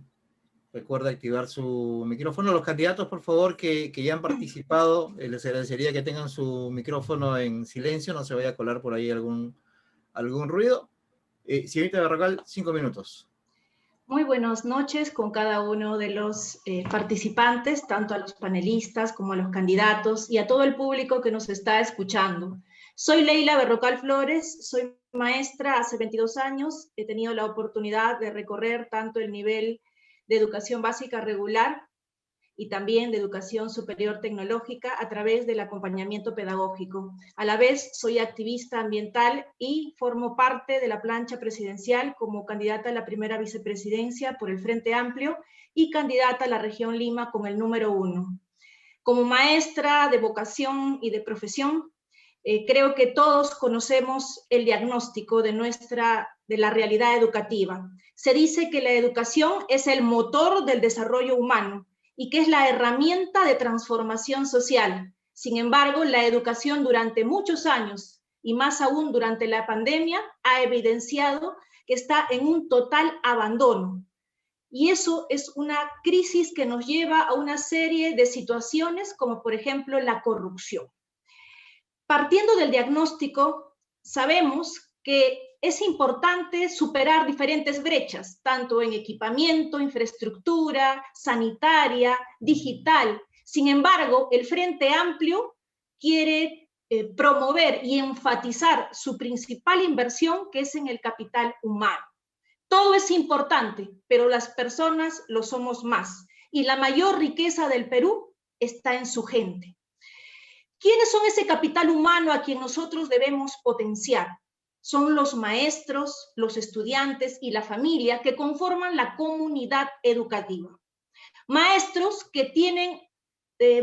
recuerda activar su micrófono. Los candidatos, por favor, que ya han participado, les agradecería que tengan su micrófono en silencio, no se vaya a colar por ahí algún ruido. Señorita Berrocal, 5 minutos. Muy buenas noches con cada uno de los participantes, tanto a los panelistas como a los candidatos y a todo el público que nos está escuchando. Soy Leila Berrocal Flores, soy maestra hace 22 años, he tenido la oportunidad de recorrer tanto el nivel de educación básica regular y también de educación superior tecnológica a través del acompañamiento pedagógico. A la vez, soy activista ambiental y formo parte de la plancha presidencial como candidata a la primera vicepresidencia por el Frente Amplio y candidata a la región Lima con el número 1. Como maestra de vocación y de profesión, creo que todos conocemos el diagnóstico de nuestra de la realidad educativa. Se dice que la educación es el motor del desarrollo humano y que es la herramienta de transformación social. Sin embargo, la educación durante muchos años, y más aún durante la pandemia, ha evidenciado que está en un total abandono. Y eso es una crisis que nos lleva a una serie de situaciones como, por ejemplo, la corrupción. Partiendo del diagnóstico, sabemos que es importante superar diferentes brechas, tanto en equipamiento, infraestructura, sanitaria, digital. Sin embargo, el Frente Amplio quiere promover y enfatizar su principal inversión, que es en el capital humano. Todo es importante, pero las personas lo somos más. Y la mayor riqueza del Perú está en su gente. ¿Quiénes son ese capital humano a quien nosotros debemos potenciar? Son los maestros, los estudiantes y la familia que conforman la comunidad educativa. Maestros que tienen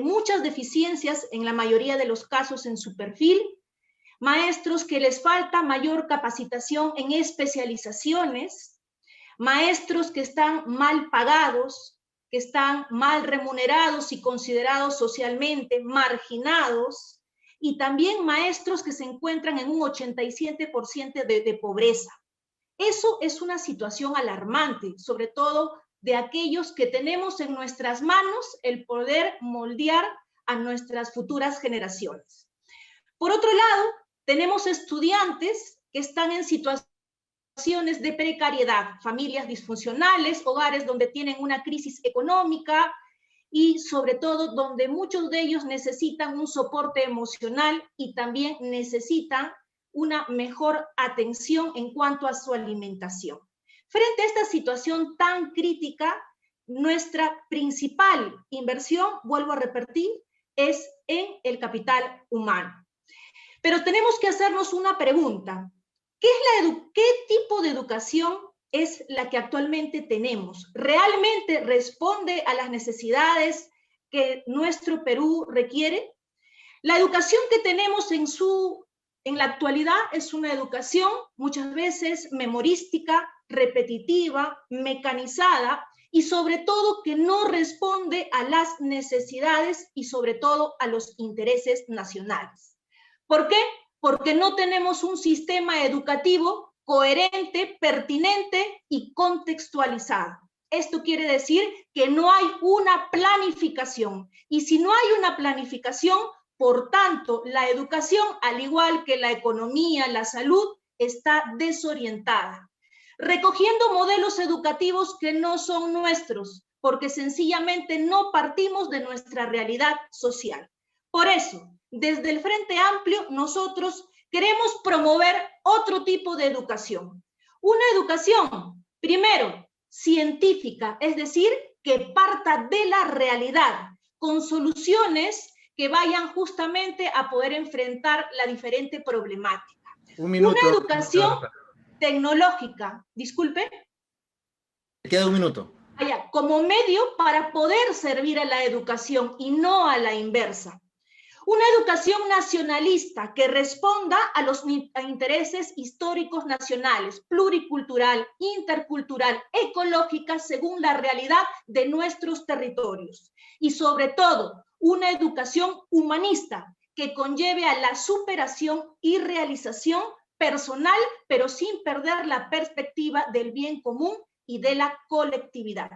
muchas deficiencias en la mayoría de los casos en su perfil, maestros que les falta mayor capacitación en especializaciones, maestros que están mal pagados, que están mal remunerados y considerados socialmente marginados, y también maestros que se encuentran en un 87% de pobreza. Eso es una situación alarmante, sobre todo de aquellos que tenemos en nuestras manos el poder moldear a nuestras futuras generaciones. Por otro lado, tenemos estudiantes que están en situaciones de precariedad, familias disfuncionales, hogares donde tienen una crisis económica y sobre todo donde muchos de ellos necesitan un soporte emocional y también necesitan una mejor atención en cuanto a su alimentación. Frente a esta situación tan crítica, nuestra principal inversión, vuelvo a repetir, es en el capital humano. Pero tenemos que hacernos una pregunta. ¿Qué tipo de educación es la que actualmente tenemos? ¿Realmente responde a las necesidades que nuestro Perú requiere? La educación que tenemos en la actualidad es una educación muchas veces memorística, repetitiva, mecanizada y sobre todo que no responde a las necesidades y sobre todo a los intereses nacionales. ¿Por qué? Porque no tenemos un sistema educativo coherente, pertinente y contextualizado. Esto quiere decir que no hay una planificación. Y si no hay una planificación, por tanto, la educación, al igual que la economía, la salud, está desorientada. Recogiendo modelos educativos que no son nuestros, porque sencillamente no partimos de nuestra realidad social. Por eso, desde el Frente Amplio, nosotros queremos promover otro tipo de educación. Una educación, primero, científica, es decir, que parta de la realidad, con soluciones que vayan justamente a poder enfrentar la diferente problemática. Un minuto. Una educación tecnológica, disculpe. Queda un minuto. Como medio para poder servir a la educación y no a la inversa. Una educación nacionalista que responda a los intereses históricos nacionales, pluricultural, intercultural, ecológica, según la realidad de nuestros territorios. Y sobre todo, una educación humanista que conlleve a la superación y realización personal, pero sin perder la perspectiva del bien común y de la colectividad.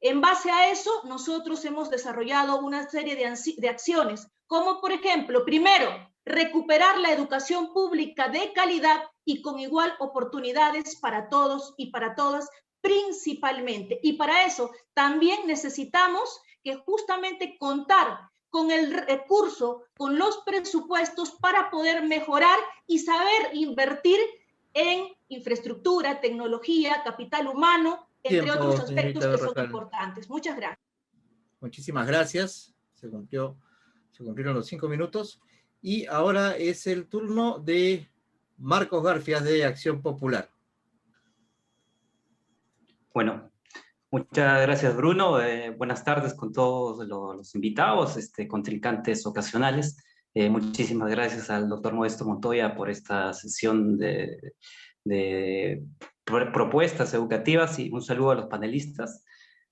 En base a eso, nosotros hemos desarrollado una serie de acciones, como por ejemplo, primero, recuperar la educación pública de calidad y con igual oportunidades para todos y para todas, principalmente. Y para eso también necesitamos que justamente contar con el recurso, con los presupuestos para poder mejorar y saber invertir en infraestructura, tecnología, capital humano, entre otros aspectos que son importantes. Muchas gracias. Muchísimas gracias. Se cumplieron los 5 minutos. Y ahora es el turno de Marcos Garfias de Acción Popular. Bueno, muchas gracias, Bruno. Buenas tardes con todos los invitados, contrincantes ocasionales. Muchísimas gracias al doctor Modesto Montoya por esta sesión de propuestas educativas, y un saludo a los panelistas.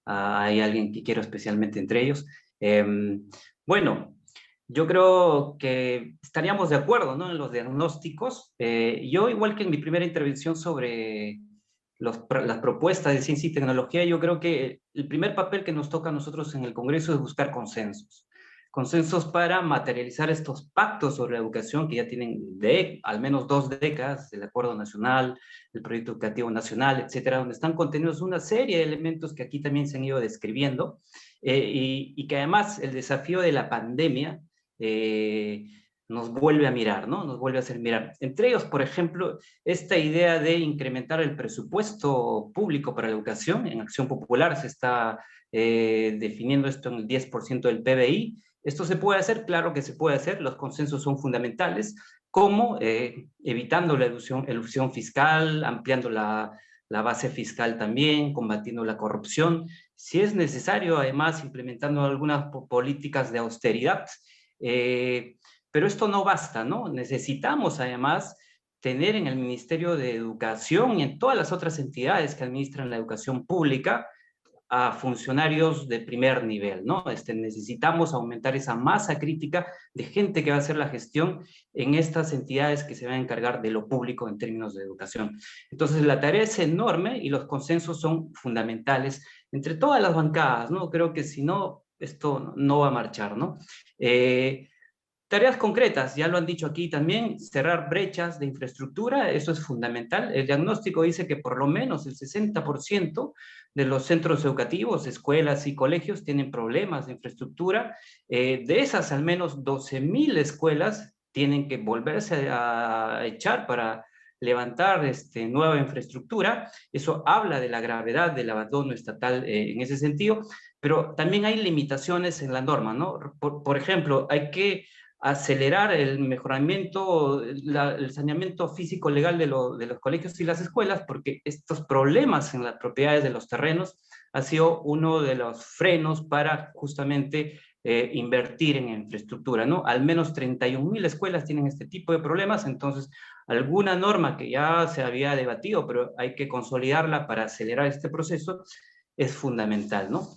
Hay alguien que quiero especialmente entre ellos. Bueno, yo creo que estaríamos de acuerdo, ¿no?, en los diagnósticos. Yo, igual que en mi primera intervención sobre las propuestas de ciencia y tecnología, yo creo que el primer papel que nos toca a nosotros en el Congreso es buscar consensos. Consensos para materializar estos pactos sobre la educación que ya tienen al menos 2 décadas, el Acuerdo Nacional, el Proyecto Educativo Nacional, etcétera, donde están contenidos una serie de elementos que aquí también se han ido describiendo, y que además el desafío de la pandemia nos vuelve a mirar, ¿no? Nos vuelve a hacer mirar. Entre ellos, por ejemplo, esta idea de incrementar el presupuesto público para la educación. En Acción Popular se está definiendo esto en el 10% del PBI. ¿Esto se puede hacer? Claro que se puede hacer. Los consensos son fundamentales, como evitando la elusión fiscal, ampliando la base fiscal también, combatiendo la corrupción. Si es necesario, además, implementando algunas políticas de austeridad. Pero esto no basta, ¿no? Necesitamos, además, tener en el Ministerio de Educación y en todas las otras entidades que administran la educación pública a funcionarios de primer nivel, ¿no? Necesitamos aumentar esa masa crítica de gente que va a hacer la gestión en estas entidades que se van a encargar de lo público en términos de educación. Entonces, la tarea es enorme y los consensos son fundamentales entre todas las bancadas, ¿no? Creo que si no, esto no va a marchar, ¿no? Tareas concretas, ya lo han dicho aquí también, cerrar brechas de infraestructura, eso es fundamental. El diagnóstico dice que por lo menos el 60% de los centros educativos, escuelas y colegios tienen problemas de infraestructura. De esas, al menos 12.000 escuelas tienen que volverse a echar para levantar nueva infraestructura. Eso habla de la gravedad del abandono estatal en ese sentido, pero también hay limitaciones en la norma, ¿no? Por ejemplo, hay que acelerar el mejoramiento, el saneamiento físico legal de los colegios y las escuelas, porque estos problemas en las propiedades de los terrenos ha sido uno de los frenos para justamente invertir en infraestructura, ¿no? Al menos 31.000 escuelas tienen este tipo de problemas. Entonces, alguna norma que ya se había debatido, pero hay que consolidarla para acelerar este proceso, es fundamental, ¿no?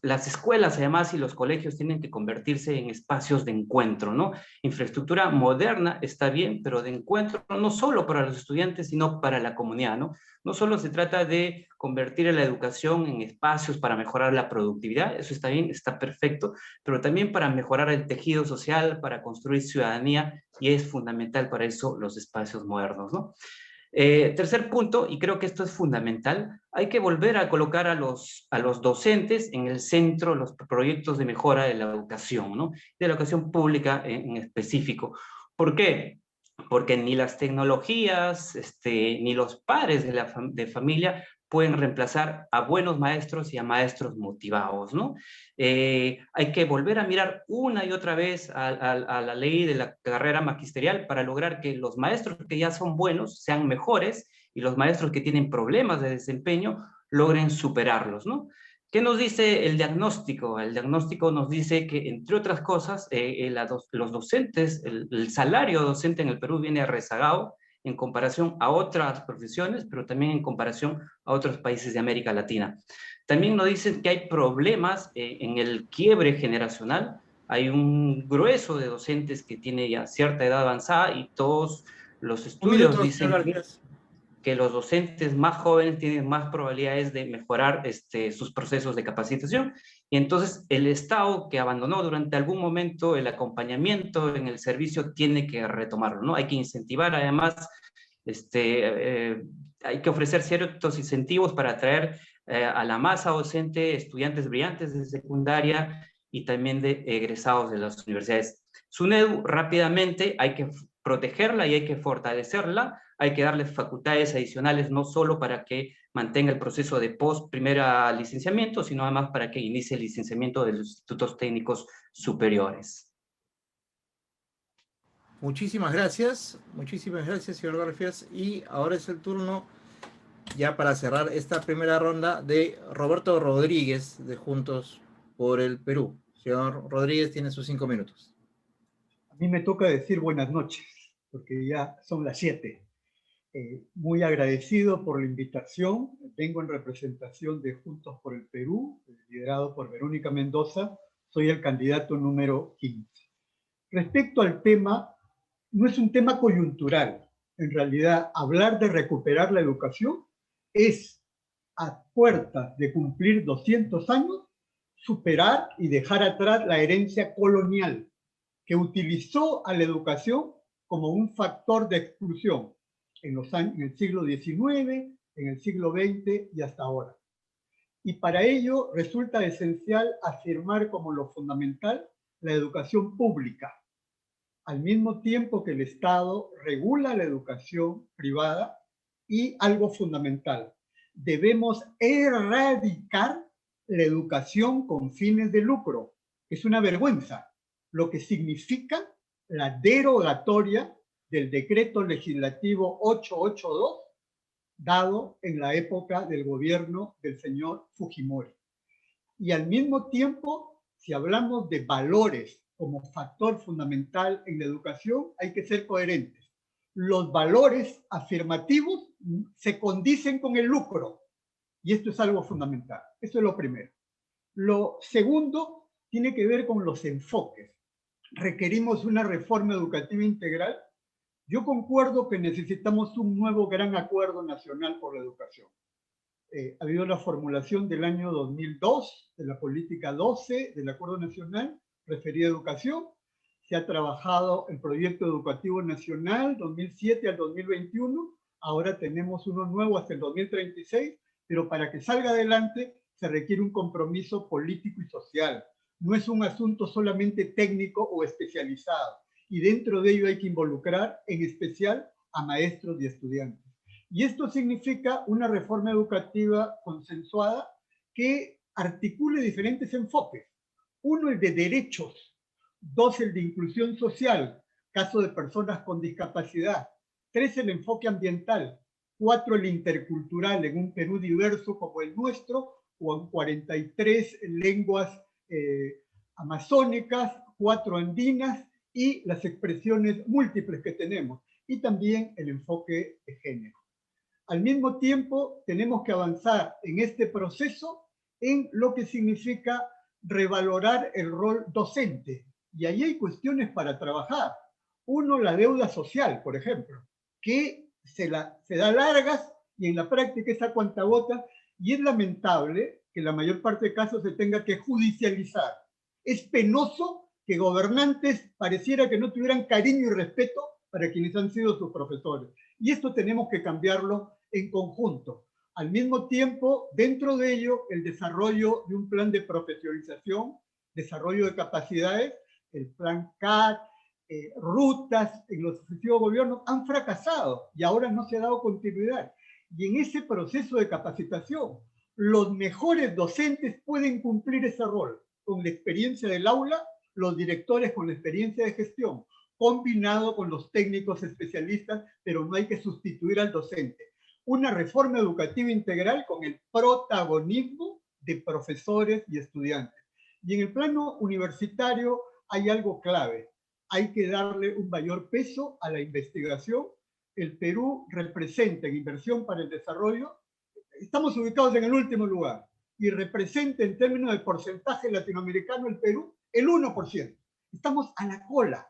Las escuelas, además, y los colegios tienen que convertirse en espacios de encuentro, ¿no? Infraestructura moderna está bien, pero de encuentro no solo para los estudiantes, sino para la comunidad, ¿no? No solo se trata de convertir la educación en espacios para mejorar la productividad, eso está bien, está perfecto, pero también para mejorar el tejido social, para construir ciudadanía, y es fundamental para eso los espacios modernos, ¿no? Tercer punto, y creo que esto es fundamental, hay que volver a colocar a los docentes en el centro los proyectos de mejora de la educación, ¿no? De la educación pública en específico. ¿Por qué? Porque ni las tecnologías, ni los padres de familia pueden reemplazar a buenos maestros y a maestros motivados, ¿no? Hay que volver a mirar una y otra vez a la ley de la carrera magisterial para lograr que los maestros que ya son buenos sean mejores y los maestros que tienen problemas de desempeño logren superarlos, ¿no? ¿Qué nos dice el diagnóstico? El diagnóstico nos dice que, entre otras cosas, los docentes, el salario docente en el Perú viene rezagado en comparación a otras profesiones, pero también en comparación a otros países de América Latina. También nos dicen que hay problemas en el quiebre generacional. Hay un grueso de docentes que tiene ya cierta edad avanzada y todos los estudios dicen que los docentes más jóvenes tienen más probabilidades de mejorar sus procesos de capacitación. Y entonces el Estado, que abandonó durante algún momento el acompañamiento en el servicio, tiene que retomarlo, ¿no? Hay que incentivar, además, hay que ofrecer ciertos incentivos para atraer a la masa docente estudiantes brillantes de secundaria y también de egresados de las universidades. SUNEDU, rápidamente, hay que protegerla y hay que fortalecerla. Hay que darle facultades adicionales, no solo para que mantenga el proceso de primera licenciamiento, sino además para que inicie el licenciamiento de los institutos técnicos superiores. Muchísimas gracias, señor Garfias. Y ahora es el turno, ya para cerrar esta primera ronda, de Roberto Rodríguez, de Juntos por el Perú. Señor Rodríguez, tiene sus 5 minutos. A mí me toca decir buenas noches, porque ya son las 7. Muy agradecido por la invitación. Vengo en representación de Juntos por el Perú, liderado por Verónica Mendoza. Soy el candidato número 15. Respecto al tema, no es un tema coyuntural. En realidad, hablar de recuperar la educación es, a puertas de cumplir 200 años, superar y dejar atrás la herencia colonial que utilizó a la educación como un factor de exclusión en el siglo XIX, en el siglo XX y hasta ahora. Y para ello resulta esencial afirmar como lo fundamental la educación pública, al mismo tiempo que el Estado regula la educación privada. Y algo fundamental, debemos erradicar la educación con fines de lucro. Es una vergüenza, lo que significa la derogatoria del decreto legislativo 882 dado en la época del gobierno del señor Fujimori. Y al mismo tiempo, si hablamos de valores como factor fundamental en la educación, hay que ser coherentes. Los valores afirmativos se condicen con el lucro, y esto es algo fundamental. Eso es lo primero. Lo segundo tiene que ver con los enfoques. Requerimos una reforma educativa integral. Yo concuerdo que necesitamos un nuevo gran acuerdo nacional por la educación. Ha habido la formulación del año 2002 de la política 12 del Acuerdo Nacional referida a educación. Se ha trabajado el proyecto educativo nacional 2007 al 2021. Ahora tenemos uno nuevo hasta el 2036, pero para que salga adelante se requiere un compromiso político y social. No es un asunto solamente técnico o especializado. Y dentro de ello hay que involucrar en especial a maestros y estudiantes. Y esto significa una reforma educativa consensuada que articule diferentes enfoques. Uno, el de derechos. Dos, el de inclusión social, caso de personas con discapacidad. Tres, el enfoque ambiental. Cuatro, el intercultural en un Perú diverso como el nuestro, con 43 lenguas amazónicas, 4 andinas y las expresiones múltiples que tenemos. Y también el enfoque de género. Al mismo tiempo, tenemos que avanzar en este proceso en lo que significa revalorar el rol docente. Y ahí hay cuestiones para trabajar. Uno, la deuda social, por ejemplo, que se da largas y en la práctica es a cuentagotas, y es lamentable que la mayor parte de casos se tenga que judicializar. Es penoso que gobernantes pareciera que no tuvieran cariño y respeto para quienes han sido sus profesores. Y esto tenemos que cambiarlo en conjunto. Al mismo tiempo, dentro de ello, el desarrollo de un plan de profesionalización, desarrollo de capacidades, el plan CAT, rutas en los sucesivos gobiernos han fracasado y ahora no se ha dado continuidad. Y en ese proceso de capacitación, los mejores docentes pueden cumplir ese rol con la experiencia del aula, los directores con la experiencia de gestión, combinado con los técnicos especialistas, pero no hay que sustituir al docente. Una reforma educativa integral con el protagonismo de profesores y estudiantes. Y en el plano universitario hay algo clave. Hay que darle un mayor peso a la investigación. El Perú representa en inversión para el desarrollo, estamos ubicados en el último lugar, y representa en términos de porcentaje latinoamericano el Perú el 1%. Estamos a la cola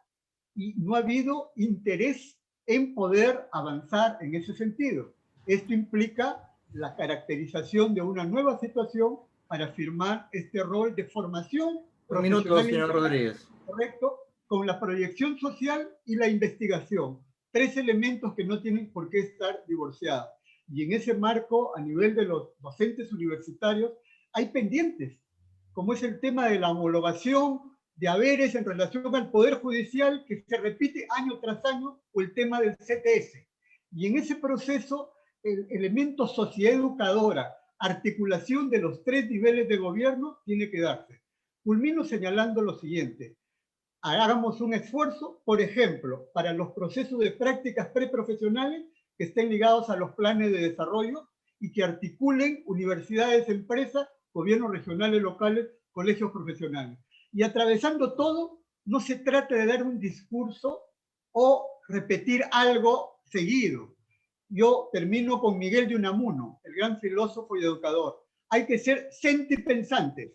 y no ha habido interés en poder avanzar en ese sentido. Esto implica la caracterización de una nueva situación para firmar este rol de formación. Un minuto, señor Rodríguez. Correcto, con la proyección social y la investigación. 3 elementos que no tienen por qué estar divorciados. Y en ese marco, a nivel de los docentes universitarios, hay pendientes, como es el tema de la homologación de haberes en relación al Poder Judicial, que se repite año tras año, o el tema del CTS. Y en ese proceso, el elemento sociedad educadora, articulación de los 3 niveles de gobierno, tiene que darse. Culmino señalando lo siguiente. Hagamos un esfuerzo, por ejemplo, para los procesos de prácticas preprofesionales que estén ligados a los planes de desarrollo y que articulen universidades, empresas, gobiernos regionales, locales, colegios profesionales. Y atravesando todo, no se trata de dar un discurso o repetir algo seguido. yo termino con Miguel de Unamuno, el gran filósofo y educador. Hay que ser sentipensantes.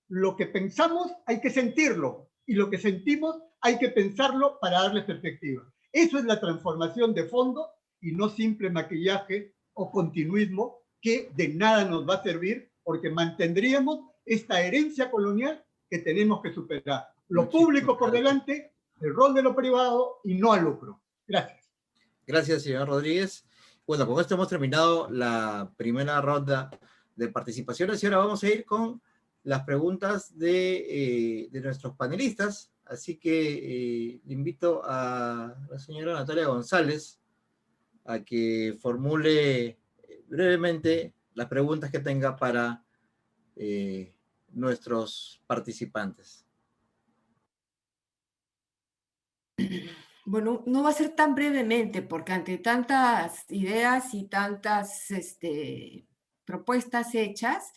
Lo que pensamos hay que sentirlo, y lo que sentimos hay que pensarlo para darle perspectiva. Eso es la transformación de fondo y no simple maquillaje o continuismo que de nada nos va a servir, porque mantendríamos esta herencia colonial que tenemos que superar. Lo público por delante, el rol de lo privado y no al lucro. Gracias. Gracias, señor Rodríguez. Bueno, con esto hemos terminado la primera ronda de participaciones y ahora vamos a ir con las preguntas de nuestros panelistas. Así que le invito a la señora Natalia González a que formule brevemente las preguntas que tenga para nuestros participantes. Bueno, no va a ser tan brevemente, porque ante tantas ideas y tantas propuestas hechas,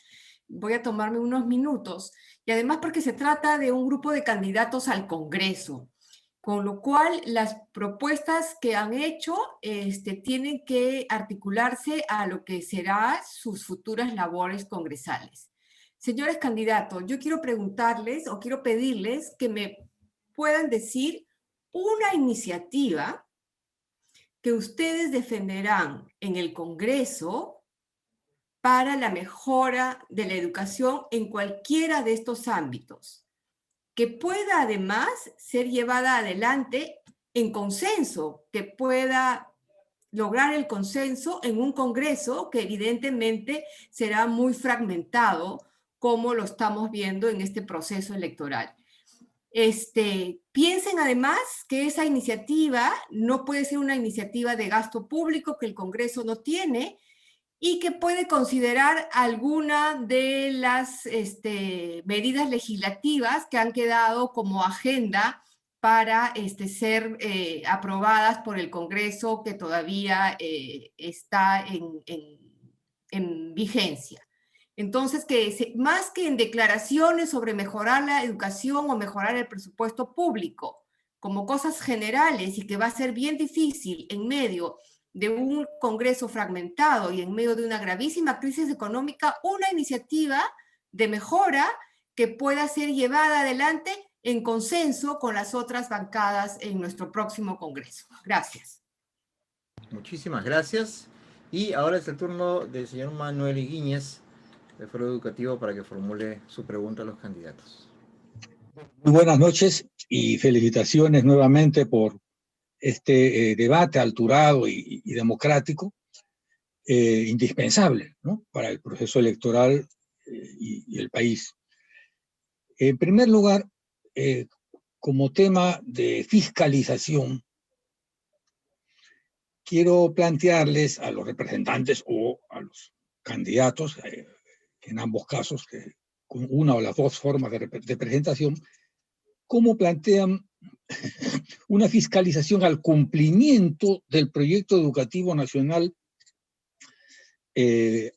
voy a tomarme unos minutos. Y además porque se trata de un grupo de candidatos al Congreso, con lo cual las propuestas que han hecho tienen que articularse a lo que serán sus futuras labores congresales. Señores candidatos, yo quiero preguntarles o quiero pedirles que me puedan decir una iniciativa que ustedes defenderán en el Congreso para la mejora de la educación en cualquiera de estos ámbitos, que pueda además ser llevada adelante en consenso, que pueda lograr el consenso en un Congreso que evidentemente será muy fragmentado, como lo estamos viendo en este proceso electoral. Piensen además que esa iniciativa no puede ser una iniciativa de gasto público que el Congreso no tiene y que puede considerar alguna de las medidas legislativas que han quedado como agenda para ser aprobadas por el Congreso que todavía está en vigencia. Entonces, más que en declaraciones sobre mejorar la educación o mejorar el presupuesto público, como cosas generales y que va a ser bien difícil en medio de un Congreso fragmentado y en medio de una gravísima crisis económica, una iniciativa de mejora que pueda ser llevada adelante en consenso con las otras bancadas en nuestro próximo Congreso. Gracias. Muchísimas gracias. Y ahora es el turno del señor Manuel Higuíñez, del Foro Educativo, para que formule su pregunta a los candidatos. Muy buenas noches y felicitaciones nuevamente por este debate alturado y democrático, indispensable, ¿no?, para el proceso electoral y el país. En primer lugar, como tema de fiscalización, quiero plantearles a los representantes o a los candidatos, en ambos casos, con una o las dos formas de presentación, cómo plantean una fiscalización al cumplimiento del proyecto educativo nacional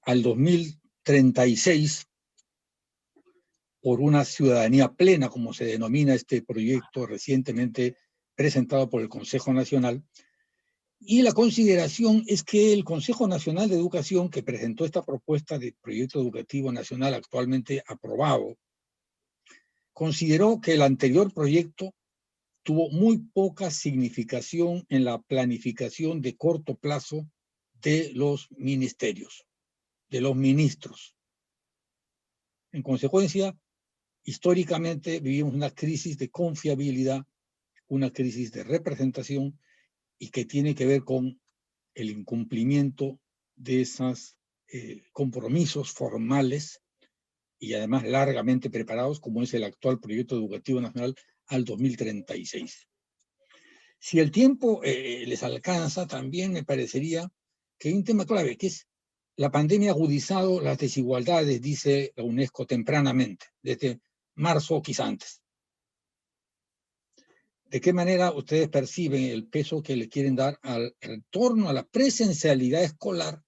al 2036 por una ciudadanía plena, como se denomina este proyecto recientemente presentado por el Consejo Nacional. Y la consideración es que el Consejo Nacional de Educación, que presentó esta propuesta de proyecto educativo nacional actualmente aprobado, consideró que el anterior proyecto tuvo muy poca significación en la planificación de corto plazo de los ministerios, de los ministros. En consecuencia, históricamente vivimos una crisis de confiabilidad, una crisis de representación, y que tiene que ver con el incumplimiento de esos compromisos formales y además largamente preparados, como es el actual proyecto educativo nacional al 2036. Si el tiempo les alcanza, también me parecería que hay un tema clave, que es la pandemia ha agudizado las desigualdades, dice la UNESCO tempranamente, desde marzo o quizá antes. ¿De qué manera ustedes perciben el peso que le quieren dar al retorno a la presencialidad escolar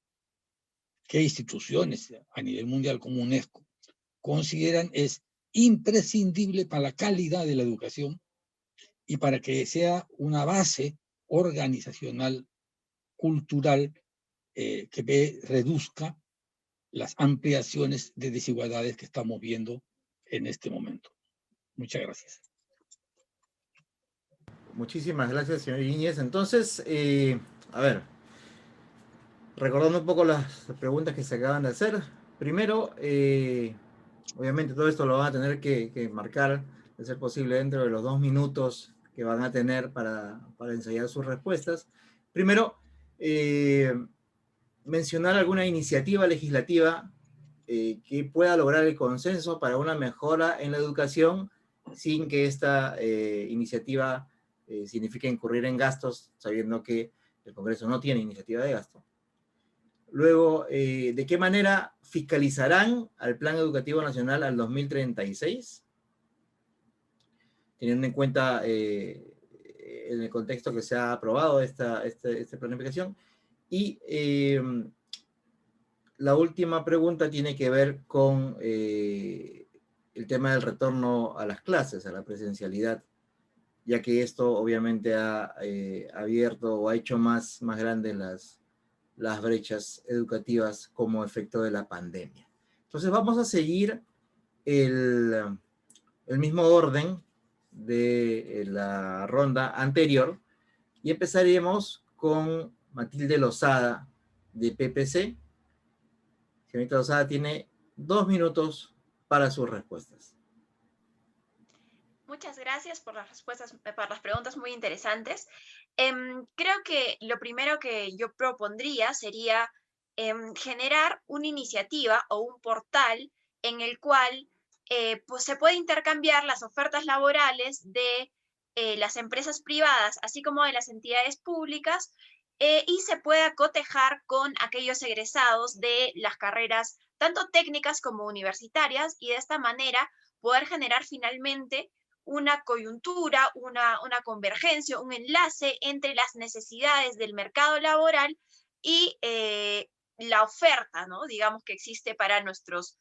que instituciones a nivel mundial como UNESCO consideran es imprescindible para la calidad de la educación y para que sea una base organizacional, cultural, reduzca las ampliaciones de desigualdades que estamos viendo en este momento. Muchas gracias. Muchísimas gracias, señor Iñez. Entonces, a ver, recordando un poco las preguntas que se acaban de hacer. Primero, obviamente todo esto lo van a tener que marcar, de ser posible, dentro de los 2 minutos que van a tener para ensayar sus respuestas. Primero, mencionar alguna iniciativa legislativa que pueda lograr el consenso para una mejora en la educación sin que esta iniciativa signifique incurrir en gastos, sabiendo que el Congreso no tiene iniciativa de gasto. Luego, ¿de qué manera fiscalizarán al Plan Educativo Nacional al 2036? Teniendo en cuenta en el contexto que se ha aprobado esta planificación. Y la última pregunta tiene que ver con el tema del retorno a las clases, a la presencialidad, ya que esto obviamente ha abierto o ha hecho más grandes las brechas educativas como efecto de la pandemia. Entonces vamos a seguir el mismo orden de la ronda anterior y empezaremos con Matilde Lozada de PPC. Señorita Lozada tiene 2 minutos para sus respuestas. Muchas gracias por las respuestas, por las preguntas muy interesantes. Creo que lo primero que yo propondría sería generar una iniciativa o un portal en el cual pues se puede intercambiar las ofertas laborales de las empresas privadas, así como de las entidades públicas, y se pueda cotejar con aquellos egresados de las carreras tanto técnicas como universitarias, y de esta manera poder generar finalmente una coyuntura, una convergencia, un enlace entre las necesidades del mercado laboral y la oferta, ¿no? Digamos, que existe para nuestros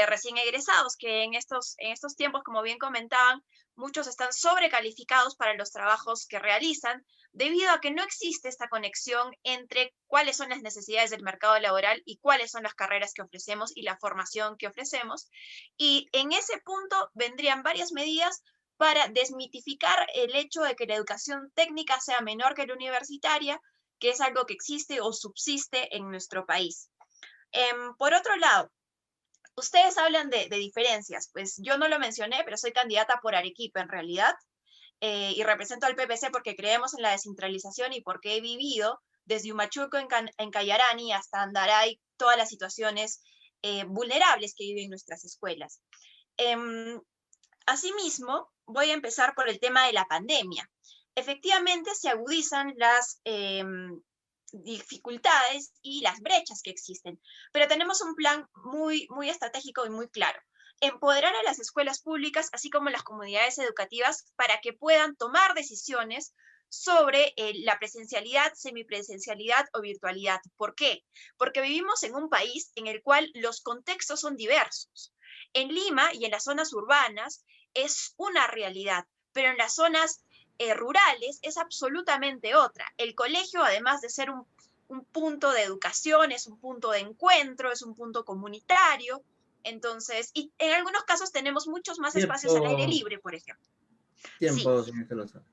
recién egresados, que en estos tiempos, como bien comentaban, muchos están sobrecalificados para los trabajos que realizan, debido a que no existe esta conexión entre cuáles son las necesidades del mercado laboral y cuáles son las carreras que ofrecemos y la formación que ofrecemos. Y en ese punto vendrían varias medidas para desmitificar el hecho de que la educación técnica sea menor que la universitaria, que es algo que existe o subsiste en nuestro país. Por otro lado, ustedes hablan de diferencias. Pues yo no lo mencioné, pero soy candidata por Arequipa en realidad, y represento al PPC porque creemos en la descentralización y porque he vivido desde Humachuco en Cayarani hasta Andaray todas las situaciones vulnerables que viven nuestras escuelas. Asimismo, voy a empezar por el tema de la pandemia. Efectivamente, se agudizan las dificultades y las brechas que existen, pero tenemos un plan muy estratégico y muy claro. Empoderar a las escuelas públicas, así como las comunidades educativas, para que puedan tomar decisiones sobre la presencialidad, semipresencialidad o virtualidad. ¿Por qué? Porque vivimos en un país en el cual los contextos son diversos. En Lima y en las zonas urbanas es una realidad, pero en las zonas rurales es absolutamente otra. El colegio, además de ser un punto de educación, es un punto de encuentro, es un punto comunitario. Entonces, y en algunos casos tenemos muchos más espacios al aire libre, por ejemplo. Tiempo, señorita Lozada.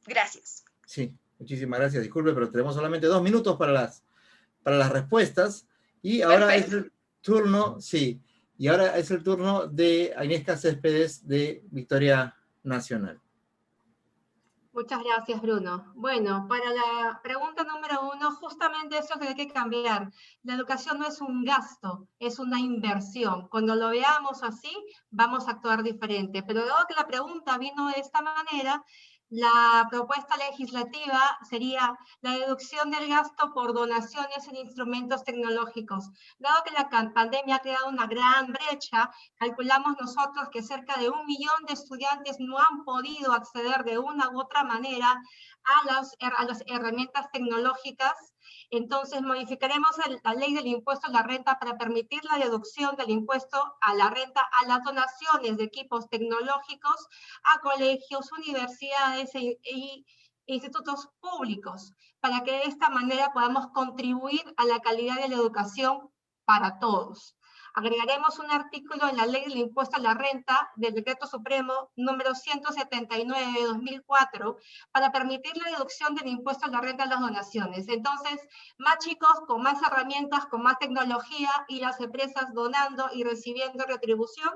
Gracias. Sí, muchísimas gracias. Disculpe, pero tenemos solamente 2 minutos para las respuestas. Y ahora Perfecto. es el turno, sí, y ahora es el turno de Agnieszka Céspedes de Victoria Nacional. Muchas gracias, Bruno. Bueno, para la pregunta número 1, justamente eso es lo que hay que cambiar. La educación no es un gasto, es una inversión. Cuando lo veamos así, vamos a actuar diferente. Pero luego que la pregunta vino de esta manera, la propuesta legislativa sería la deducción del gasto por donaciones en instrumentos tecnológicos. Dado que la pandemia ha creado una gran brecha, calculamos nosotros que cerca de 1 millón de estudiantes no han podido acceder de una u otra manera a las herramientas tecnológicas. Entonces modificaremos la ley del impuesto a la renta para permitir la deducción del impuesto a la renta a las donaciones de equipos tecnológicos a colegios, universidades y e institutos públicos, para que de esta manera podamos contribuir a la calidad de la educación para todos. Agregaremos un artículo en la Ley del Impuesto a la Renta del Decreto Supremo número 179 de 2004 para permitir la deducción del impuesto a la renta a las donaciones. Entonces, más chicos con más herramientas, con más tecnología y las empresas donando y recibiendo retribución,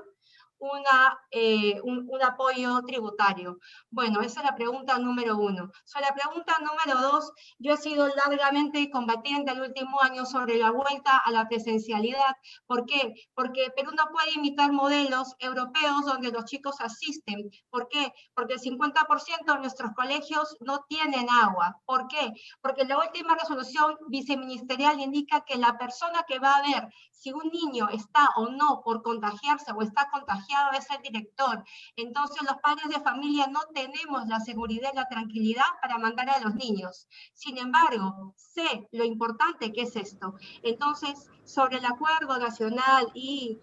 un apoyo tributario. Bueno, esa es la pregunta número 1. Sobre la pregunta número 2, yo he sido largamente combatiente el último año sobre la vuelta a la presencialidad. ¿Por qué? Porque Perú no puede imitar modelos europeos donde los chicos asisten. ¿Por qué? Porque el 50% de nuestros colegios no tienen agua. ¿Por qué? Porque la última resolución viceministerial indica que la persona que va a ver si un niño está o no por contagiarse o está contagiado es el director. Entonces los padres de familia no tenemos la seguridad y la tranquilidad para mandar a los niños. Sin embargo, sé lo importante que es esto. Entonces, sobre el acuerdo nacional y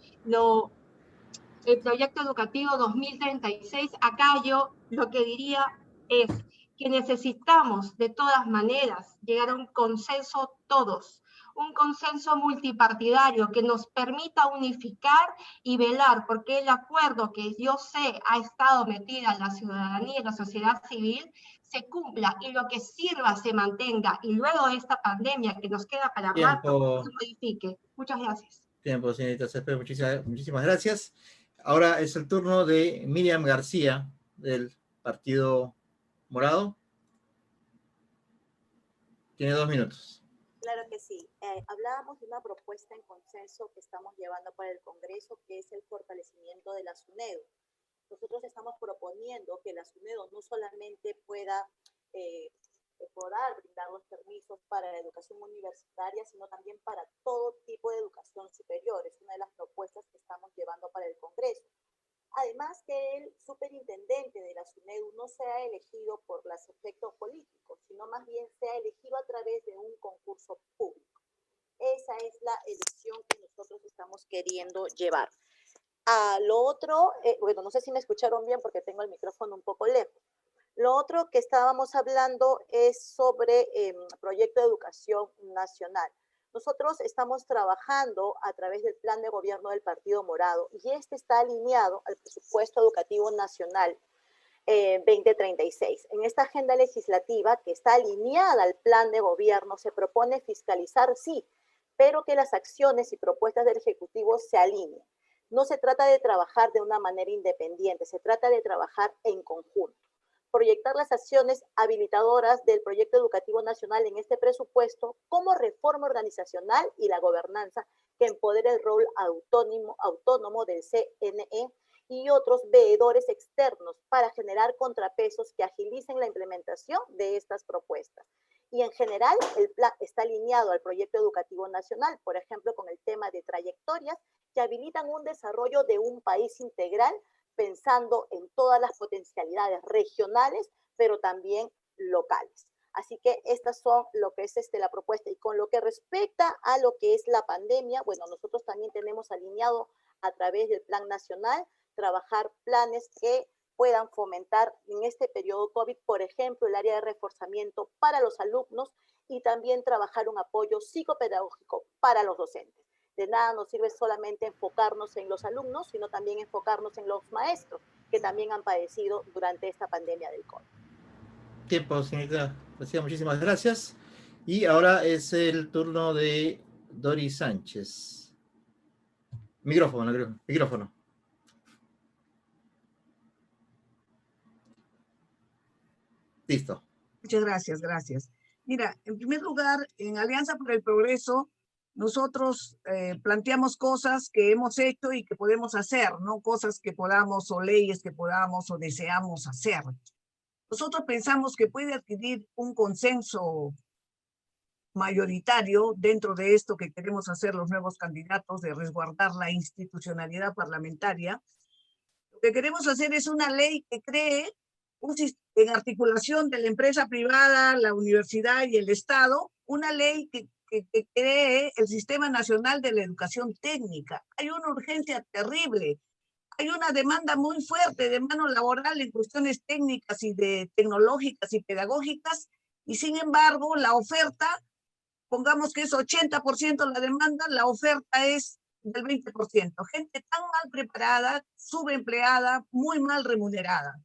el proyecto educativo 2036, acá yo lo que diría es que necesitamos de todas maneras llegar a un consenso todos, un consenso multipartidario que nos permita unificar y velar, porque el acuerdo que yo sé ha estado metida en la ciudadanía y la sociedad civil, se cumpla y lo que sirva se mantenga, y luego de esta pandemia que nos queda para rato, se modifique. Muchas gracias. Tiempo, señorita Césped, muchísimas gracias. Ahora es el turno de Miriam García, del Partido Morado. Tiene 2 minutos. Claro que sí. Hablábamos de una propuesta en consenso que estamos llevando para el Congreso, que es el fortalecimiento de la SUNEDU. Nosotros estamos proponiendo que la SUNEDU no solamente pueda brindar los permisos para la educación universitaria, sino también para todo tipo de educación superior. Es una de las propuestas que estamos llevando para el Congreso. Además, que el superintendente de la SUNEDU no sea elegido por los efectos políticos, sino más bien sea elegido a través de un concurso público. Esa es la elección que nosotros estamos queriendo llevar. A lo otro, bueno, no sé si me escucharon bien porque tengo el micrófono un poco lejos. Lo otro que estábamos hablando es sobre el proyecto de educación nacional. Nosotros estamos trabajando a través del plan de gobierno del Partido Morado y este está alineado al presupuesto educativo nacional 2036. En esta agenda legislativa que está alineada al plan de gobierno se propone fiscalizar, sí, pero que las acciones y propuestas del Ejecutivo se alineen. No se trata de trabajar de una manera independiente, se trata de trabajar en conjunto. Proyectar las acciones habilitadoras del proyecto educativo nacional en este presupuesto como reforma organizacional y la gobernanza que empodere el rol autónomo del CNE y otros veedores externos para generar contrapesos que agilicen la implementación de estas propuestas. Y en general, el plan está alineado al proyecto educativo nacional, por ejemplo, con el tema de trayectorias que habilitan un desarrollo de un país integral pensando en todas las potencialidades regionales, pero también locales. Así que estas son lo que es la propuesta. Y con lo que respecta a lo que es la pandemia, bueno, nosotros también tenemos alineado a través del Plan Nacional trabajar planes que puedan fomentar en este periodo COVID, por ejemplo, el área de reforzamiento para los alumnos y también trabajar un apoyo psicopedagógico para los docentes. De nada nos sirve solamente enfocarnos en los alumnos, sino también enfocarnos en los maestros, que también han padecido durante esta pandemia del COVID. Tiempo, señorita García, muchísimas gracias. Y ahora es el turno de Doris Sánchez. Micrófono. Listo. Muchas gracias. Mira, en primer lugar, en Alianza por el Progreso, nosotros planteamos cosas que hemos hecho y que podemos hacer, no cosas que podamos o leyes que podamos o deseamos hacer. Nosotros pensamos que puede adquirir un consenso mayoritario dentro de esto que queremos hacer los nuevos candidatos de resguardar la institucionalidad parlamentaria. Lo que queremos hacer es una ley que cree en articulación de la empresa privada, la universidad y el Estado, una ley que cree el Sistema Nacional de la Educación Técnica. Hay una urgencia terrible. hay una demanda muy fuerte de mano laboral en cuestiones técnicas y tecnológicas y pedagógicas, y sin embargo la oferta, pongamos que es 80% la demanda, la oferta es del 20%. Gente tan mal preparada, subempleada, muy mal remunerada.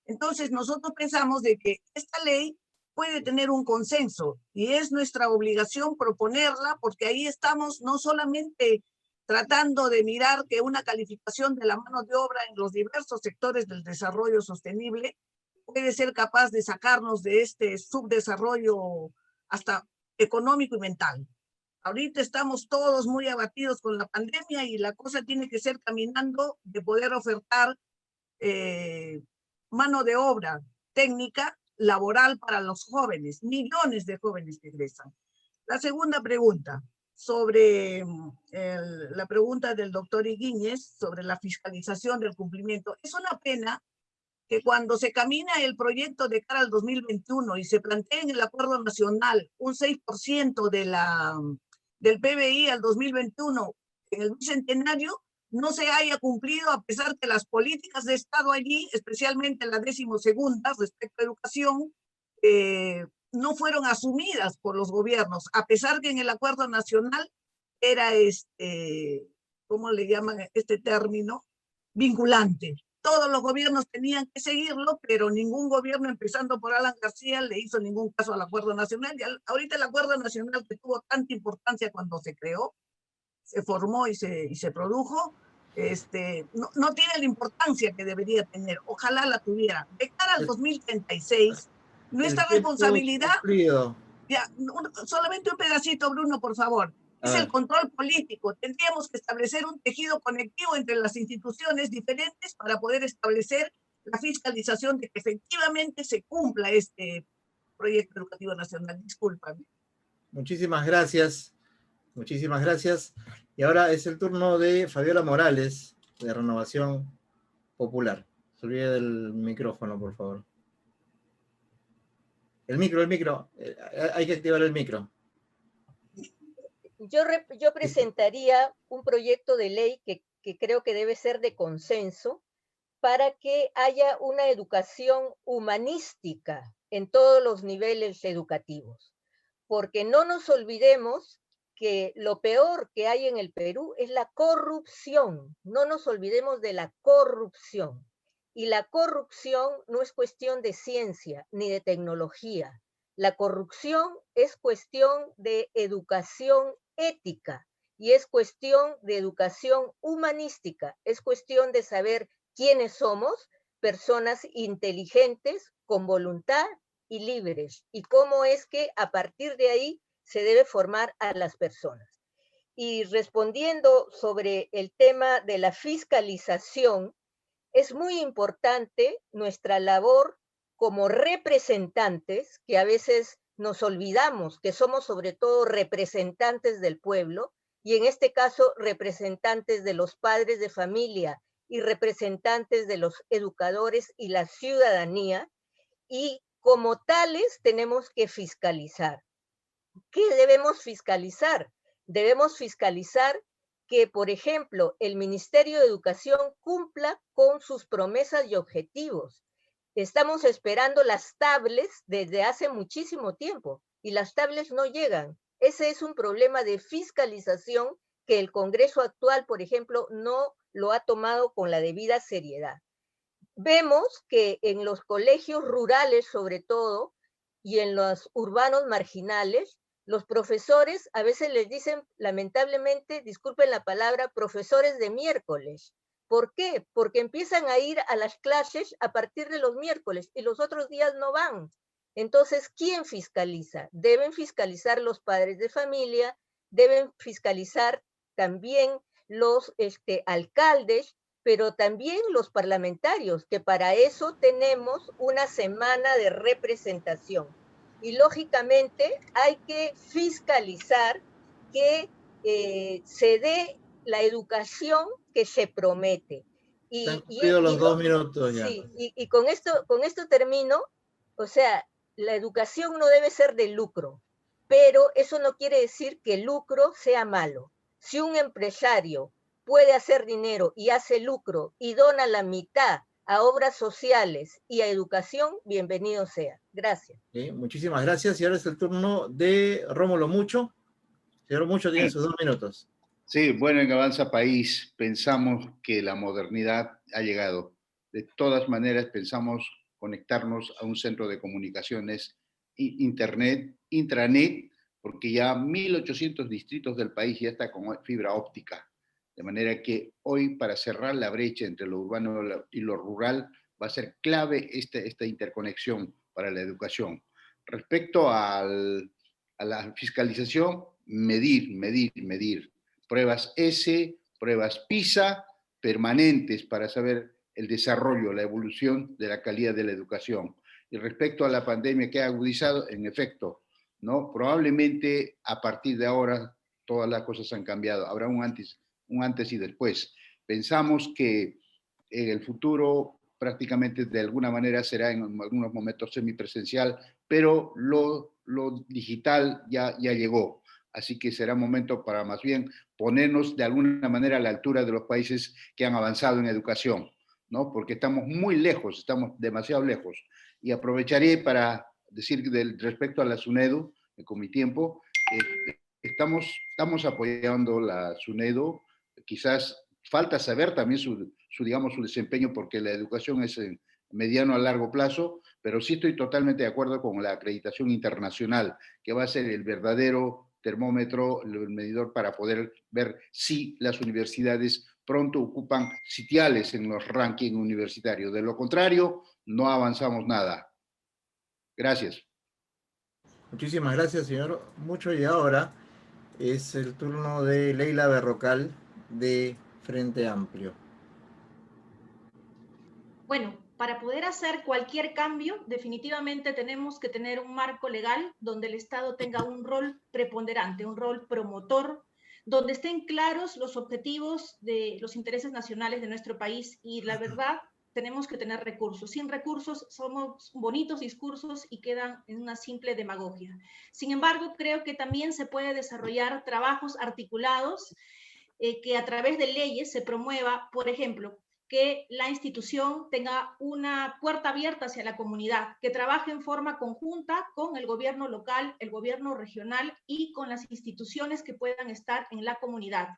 Entonces nosotros pensamos de que esta ley puede tener un consenso y es nuestra obligación proponerla, porque ahí estamos no solamente tratando de mirar que una calificación de la mano de obra en los diversos sectores del desarrollo sostenible puede ser capaz de sacarnos de este subdesarrollo hasta económico y mental. Ahorita estamos todos muy abatidos con la pandemia y la cosa tiene que ser caminando de poder ofertar mano de obra técnica laboral para los jóvenes, millones de jóvenes que egresan. La segunda pregunta, sobre la pregunta del doctor Higuíñez sobre la fiscalización del cumplimiento. Es una pena que cuando se camina el proyecto de cara al 2021 y se plantea en el Acuerdo Nacional un 6% del PBI al 2021 en el bicentenario, no se haya cumplido, a pesar que las políticas de Estado allí, especialmente la 12ª respecto a educación, no fueron asumidas por los gobiernos, a pesar que en el Acuerdo Nacional era, ¿cómo le llaman este término? Vinculante. Todos los gobiernos tenían que seguirlo, pero ningún gobierno, empezando por Alan García, le hizo ningún caso al Acuerdo Nacional. Y ahorita el Acuerdo Nacional, que tuvo tanta importancia cuando se creó, se formó y se produjo, no tiene la importancia que debería tener. Ojalá la tuviera. De cara al 2036, nuestra responsabilidad... Ya, solamente un pedacito, Bruno, por favor. Es el control político. Tendríamos que establecer un tejido conectivo entre las instituciones diferentes para poder establecer la fiscalización de que efectivamente se cumpla este proyecto educativo nacional. Discúlpame. Muchísimas gracias. Muchísimas gracias. Y ahora es el turno de Fabiola Morales, de Renovación Popular. Se olvide del micrófono, por favor. El micro. Hay que activar el micro. Yo presentaría un proyecto de ley que creo que debe ser de consenso para que haya una educación humanística en todos los niveles educativos. Porque no nos olvidemos que lo peor que hay en el Perú es la corrupción. No nos olvidemos de la corrupción. Y la corrupción no es cuestión de ciencia ni de tecnología. La corrupción es cuestión de educación ética y es cuestión de educación humanística. Es cuestión de saber quiénes somos, personas inteligentes, con voluntad y libres. Y cómo es que a partir de ahí se debe formar a las personas. Y respondiendo sobre el tema de la fiscalización, es muy importante nuestra labor como representantes, que a veces nos olvidamos que somos sobre todo representantes del pueblo, y en este caso representantes de los padres de familia y representantes de los educadores y la ciudadanía, y como tales tenemos que fiscalizar. ¿Qué debemos fiscalizar? Debemos fiscalizar que, por ejemplo, el Ministerio de Educación cumpla con sus promesas y objetivos. Estamos esperando las tablets desde hace muchísimo tiempo y las tablets no llegan. Ese es un problema de fiscalización que el Congreso actual, por ejemplo, no lo ha tomado con la debida seriedad. Vemos que en los colegios rurales, sobre todo, y en los urbanos marginales, los profesores a veces les dicen, lamentablemente, disculpen la palabra, profesores de miércoles. ¿Por qué? Porque empiezan a ir a las clases a partir de los miércoles y los otros días no van. Entonces, ¿quién fiscaliza? Deben fiscalizar los padres de familia, deben fiscalizar también los alcaldes, pero también los parlamentarios, que para eso tenemos una semana de representación. Y lógicamente hay que fiscalizar que se dé la educación que se promete. Se han cumplido los 2 minutos ya. Sí, y con esto termino. O sea, la educación no debe ser de lucro, pero eso no quiere decir que el lucro sea malo. Si un empresario puede hacer dinero y hace lucro y dona la mitad a obras sociales y a educación, bienvenido sea. Gracias. Muchísimas gracias. Y ahora es el turno de Rómulo Mucho. Señor Mucho, tiene sus 2 minutos. Sí, bueno, en Avanza País pensamos que la modernidad ha llegado. De todas maneras, pensamos conectarnos a un centro de comunicaciones, internet, intranet, porque ya 1.800 distritos del país ya está con fibra óptica. De manera que hoy, para cerrar la brecha entre lo urbano y lo rural, va a ser clave esta interconexión para la educación. Respecto a la fiscalización, medir. Pruebas S, pruebas PISA, permanentes para saber el desarrollo, la evolución de la calidad de la educación. Y respecto a la pandemia que ha agudizado, en efecto, ¿no? Probablemente a partir de ahora todas las cosas han cambiado. Habrá un antes y después. Pensamos que en el futuro prácticamente de alguna manera será en algunos momentos semipresencial, pero lo digital ya llegó. Así que será momento para más bien ponernos de alguna manera a la altura de los países que han avanzado en educación, ¿no? Porque estamos muy lejos, estamos demasiado lejos. Y aprovecharé para decir respecto a la SUNEDU, con mi tiempo, estamos apoyando la SUNEDU. Quizás falta saber también su desempeño, porque la educación es en mediano a largo plazo, pero sí estoy totalmente de acuerdo con la acreditación internacional, que va a ser el verdadero termómetro, el medidor para poder ver si las universidades pronto ocupan sitiales en los rankings universitarios. De lo contrario, no avanzamos nada. Gracias. Muchísimas gracias, señor Mucho. Y ahora es el turno de Leila Berrocal, de Frente Amplio. Bueno, para poder hacer cualquier cambio, definitivamente tenemos que tener un marco legal donde el Estado tenga un rol preponderante, un rol promotor, donde estén claros los objetivos de los intereses nacionales de nuestro país y la verdad, tenemos que tener recursos. Sin recursos somos bonitos discursos y quedan en una simple demagogia. Sin embargo, creo que también se puede desarrollar trabajos articulados que a través de leyes se promueva, por ejemplo, que la institución tenga una puerta abierta hacia la comunidad, que trabaje en forma conjunta con el gobierno local, el gobierno regional y con las instituciones que puedan estar en la comunidad.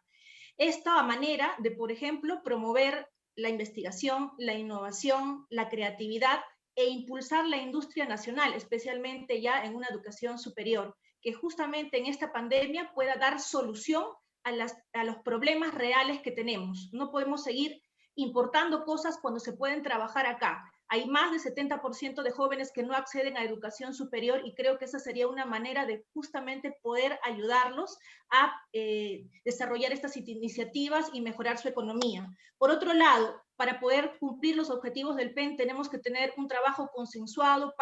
Esta manera de, por ejemplo, promover la investigación, la innovación, la creatividad e impulsar la industria nacional, especialmente ya en una educación superior, que justamente en esta pandemia pueda dar solución a los problemas reales que tenemos. No podemos seguir importando cosas cuando se pueden trabajar acá. Hay más del 70% de jóvenes que no acceden a educación superior y creo que esa sería una manera de justamente poder ayudarlos a desarrollar estas iniciativas y mejorar su economía. Por otro lado, para poder cumplir los objetivos del PEN tenemos que tener un trabajo consensuado,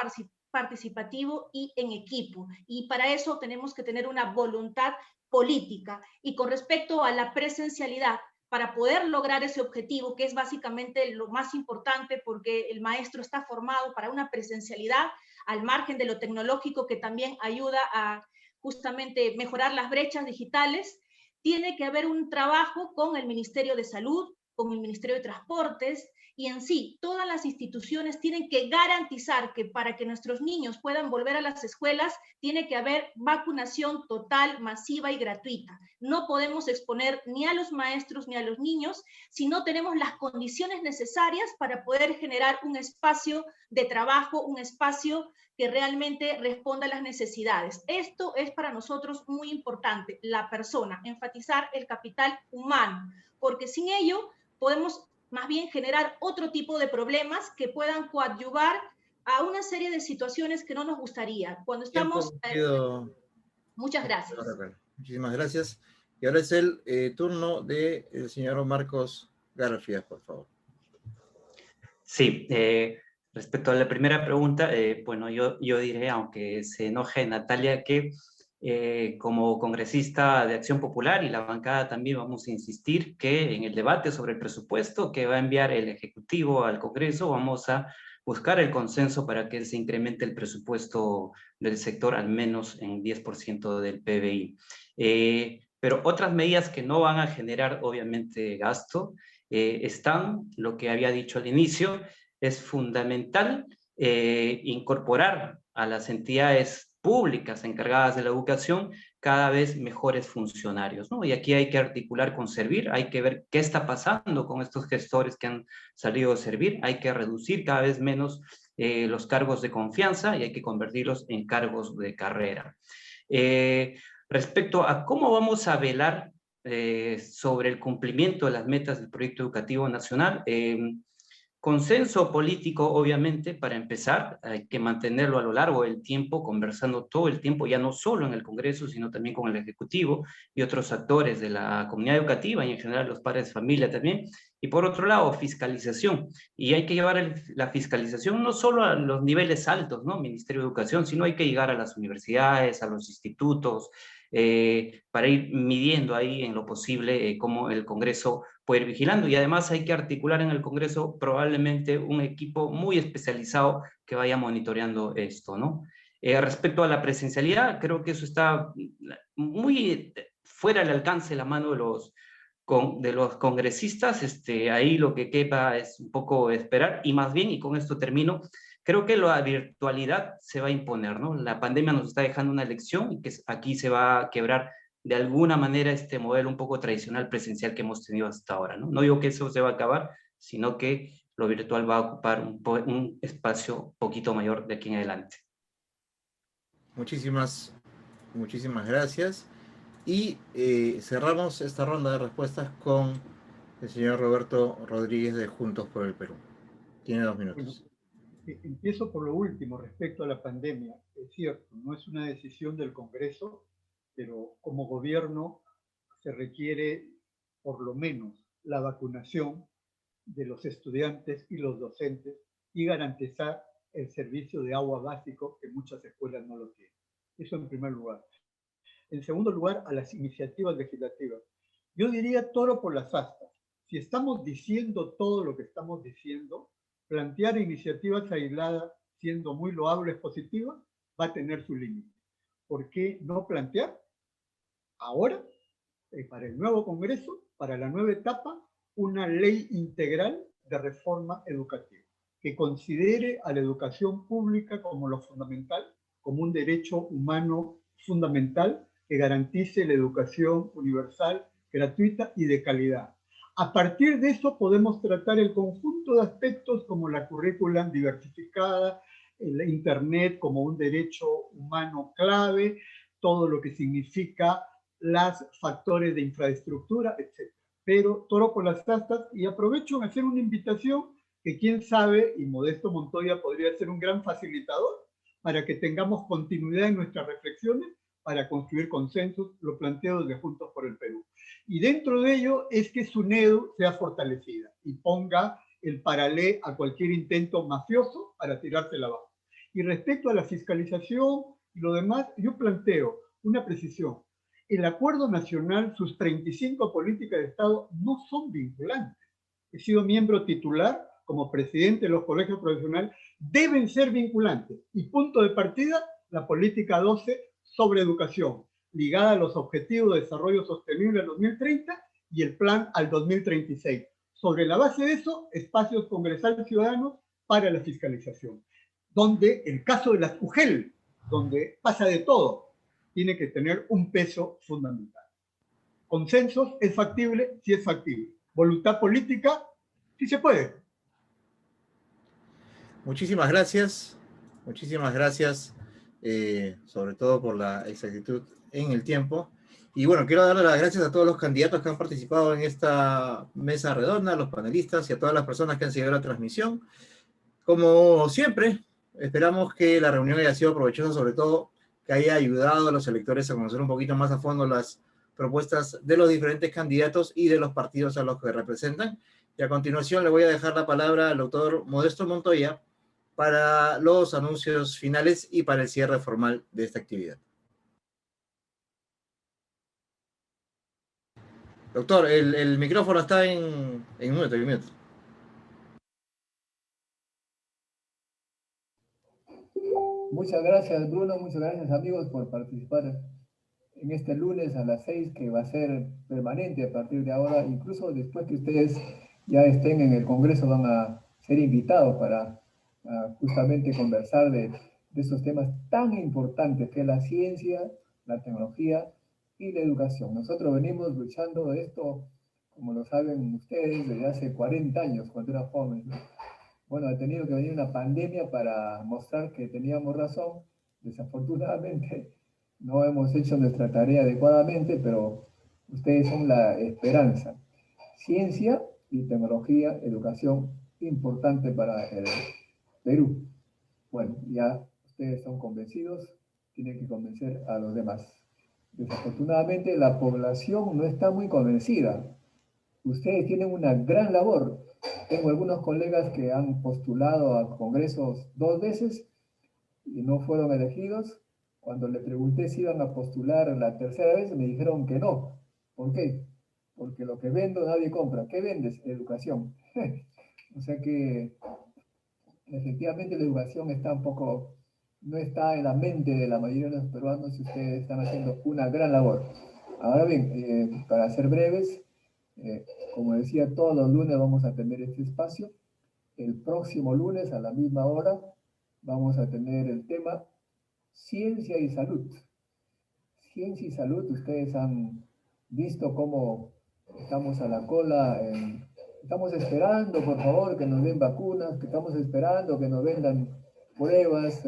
participativo y en equipo. Y para eso tenemos que tener una voluntad política. Y con respecto a la presencialidad, para poder lograr ese objetivo, que es básicamente lo más importante porque el maestro está formado para una presencialidad al margen de lo tecnológico que también ayuda a justamente mejorar las brechas digitales, tiene que haber un trabajo con el Ministerio de Salud, con el Ministerio de Transportes, y en sí, todas las instituciones tienen que garantizar que para que nuestros niños puedan volver a las escuelas, tiene que haber vacunación total, masiva y gratuita. No podemos exponer ni a los maestros ni a los niños si no tenemos las condiciones necesarias para poder generar un espacio de trabajo, un espacio que realmente responda a las necesidades. Esto es para nosotros muy importante, la persona, enfatizar el capital humano, porque sin ello podemos más bien generar otro tipo de problemas que puedan coadyuvar a una serie de situaciones que no nos gustaría. Cuando estamos... Muchas gracias. Muchísimas gracias. Y ahora es el turno del señor Marcos Garfias, por favor. Sí, respecto a la primera pregunta, bueno, yo diré, aunque se enoje Natalia, que como congresista de Acción Popular y la bancada también vamos a insistir que en el debate sobre el presupuesto que va a enviar el Ejecutivo al Congreso vamos a buscar el consenso para que se incremente el presupuesto del sector al menos en 10% del PBI. Pero otras medidas que no van a generar, obviamente, gasto, están, lo que había dicho al inicio, es fundamental incorporar a las entidades públicas encargadas de la educación cada vez mejores funcionarios, ¿no? Y aquí hay que articular con Servir, hay que ver qué está pasando con estos gestores que han salido de Servir, hay que reducir cada vez menos los cargos de confianza y hay que convertirlos en cargos de carrera. Respecto a cómo vamos a velar sobre el cumplimiento de las metas del proyecto educativo nacional, consenso político, obviamente, para empezar, hay que mantenerlo a lo largo del tiempo, conversando todo el tiempo, ya no solo en el Congreso, sino también con el Ejecutivo y otros actores de la comunidad educativa y en general los padres de familia también. Y por otro lado, fiscalización. Y hay que llevar la fiscalización no solo a los niveles altos, ¿no? Ministerio de Educación, sino hay que llegar a las universidades, a los institutos, para ir midiendo ahí en lo posible cómo el Congreso puede ir vigilando. Y además hay que articular en el Congreso probablemente un equipo muy especializado que vaya monitoreando esto, ¿no? Respecto a la presencialidad, creo que eso está muy fuera del alcance de la mano de los congresistas. Ahí lo que quepa es un poco esperar, y más bien, y con esto termino, creo que la virtualidad se va a imponer, ¿no? La pandemia nos está dejando una lección y que aquí se va a quebrar de alguna manera este modelo un poco tradicional presencial que hemos tenido hasta ahora, ¿no? No digo que eso se va a acabar, sino que lo virtual va a ocupar un espacio un poquito mayor de aquí en adelante. Muchísimas gracias. Y cerramos esta ronda de respuestas con el señor Roberto Rodríguez de Juntos por el Perú. Tiene 2 minutos. Bueno, empiezo por lo último respecto a la pandemia. Es cierto, no es una decisión del Congreso, pero como gobierno se requiere por lo menos la vacunación de los estudiantes y los docentes y garantizar el servicio de agua básico que muchas escuelas no lo tienen. Eso en primer lugar. En segundo lugar, a las iniciativas legislativas. Yo diría toro por las astas. Si estamos diciendo todo lo que estamos diciendo, plantear iniciativas aisladas, siendo muy loables, positivas, va a tener su límite. ¿Por qué no plantear ahora, para el nuevo Congreso, para la nueva etapa, una ley integral de reforma educativa que considere a la educación pública como lo fundamental, como un derecho humano fundamental que garantice la educación universal, gratuita y de calidad? A partir de eso podemos tratar el conjunto de aspectos como la currícula diversificada, el Internet como un derecho humano clave, todo lo que significa los factores de infraestructura, etc. Pero toro por las astas, y aprovecho en hacer una invitación que quién sabe, y Modesto Montoya podría ser un gran facilitador para que tengamos continuidad en nuestras reflexiones para construir consensos, lo planteo desde Juntos por el Perú. Y dentro de ello es que SUNEDU sea fortalecida y ponga el paralé a cualquier intento mafioso para tirársela abajo. Y respecto a la fiscalización y lo demás, yo planteo una precisión. El Acuerdo Nacional, sus 35 políticas de Estado no son vinculantes. He sido miembro titular como presidente de los colegios profesionales, deben ser vinculantes. Y punto de partida, la política 12 sobre educación, ligada a los Objetivos de Desarrollo Sostenible al 2030 y el plan al 2036. Sobre la base de eso, espacios congresales ciudadanos para la fiscalización, donde el caso de las UGEL, donde pasa de todo, tiene que tener un peso fundamental. Consensos, ¿es factible? Sí es factible. Voluntad política, sí se puede. Muchísimas gracias, sobre todo por la exactitud en el tiempo. Y bueno, quiero darle las gracias a todos los candidatos que han participado en esta mesa redonda, a los panelistas y a todas las personas que han seguido la transmisión. Como siempre, esperamos que la reunión haya sido provechosa, sobre todo que haya ayudado a los electores a conocer un poquito más a fondo las propuestas de los diferentes candidatos y de los partidos a los que representan. Y a continuación le voy a dejar la palabra al doctor Modesto Montoya para los anuncios finales y para el cierre formal de esta actividad. Doctor, el micrófono está en mute. Muchas gracias, Bruno, muchas gracias, amigos, por participar en este lunes a las 6, que va a ser permanente a partir de ahora. Incluso después que ustedes ya estén en el Congreso, van a ser invitados para justamente conversar de esos temas tan importantes que es la ciencia, la tecnología y la educación. Nosotros venimos luchando de esto, como lo saben ustedes, desde hace 40 años, cuando era joven, ¿no? Bueno, ha tenido que venir una pandemia para mostrar que teníamos razón. Desafortunadamente, no hemos hecho nuestra tarea adecuadamente, pero ustedes son la esperanza. Ciencia y tecnología, educación, importante para el Perú. Bueno, ya ustedes son convencidos, tienen que convencer a los demás. Desafortunadamente, la población no está muy convencida. Ustedes tienen una gran labor. Tengo algunos colegas que han postulado a congresos 2 veces y no fueron elegidos. Cuando le pregunté si iban a postular la tercera vez, me dijeron que no. ¿Por qué? Porque lo que vendo nadie compra. ¿Qué vendes? Educación. O sea que efectivamente la educación está un poco, no está en la mente de la mayoría de los peruanos y ustedes están haciendo una gran labor. Ahora bien, para ser breves, como decía, todos los lunes vamos a tener este espacio. El próximo lunes a la misma hora vamos a tener el tema Ciencia y Salud. Ciencia y Salud, ustedes han visto cómo estamos a la cola, estamos esperando, por favor, que nos den vacunas, que estamos esperando que nos vendan pruebas,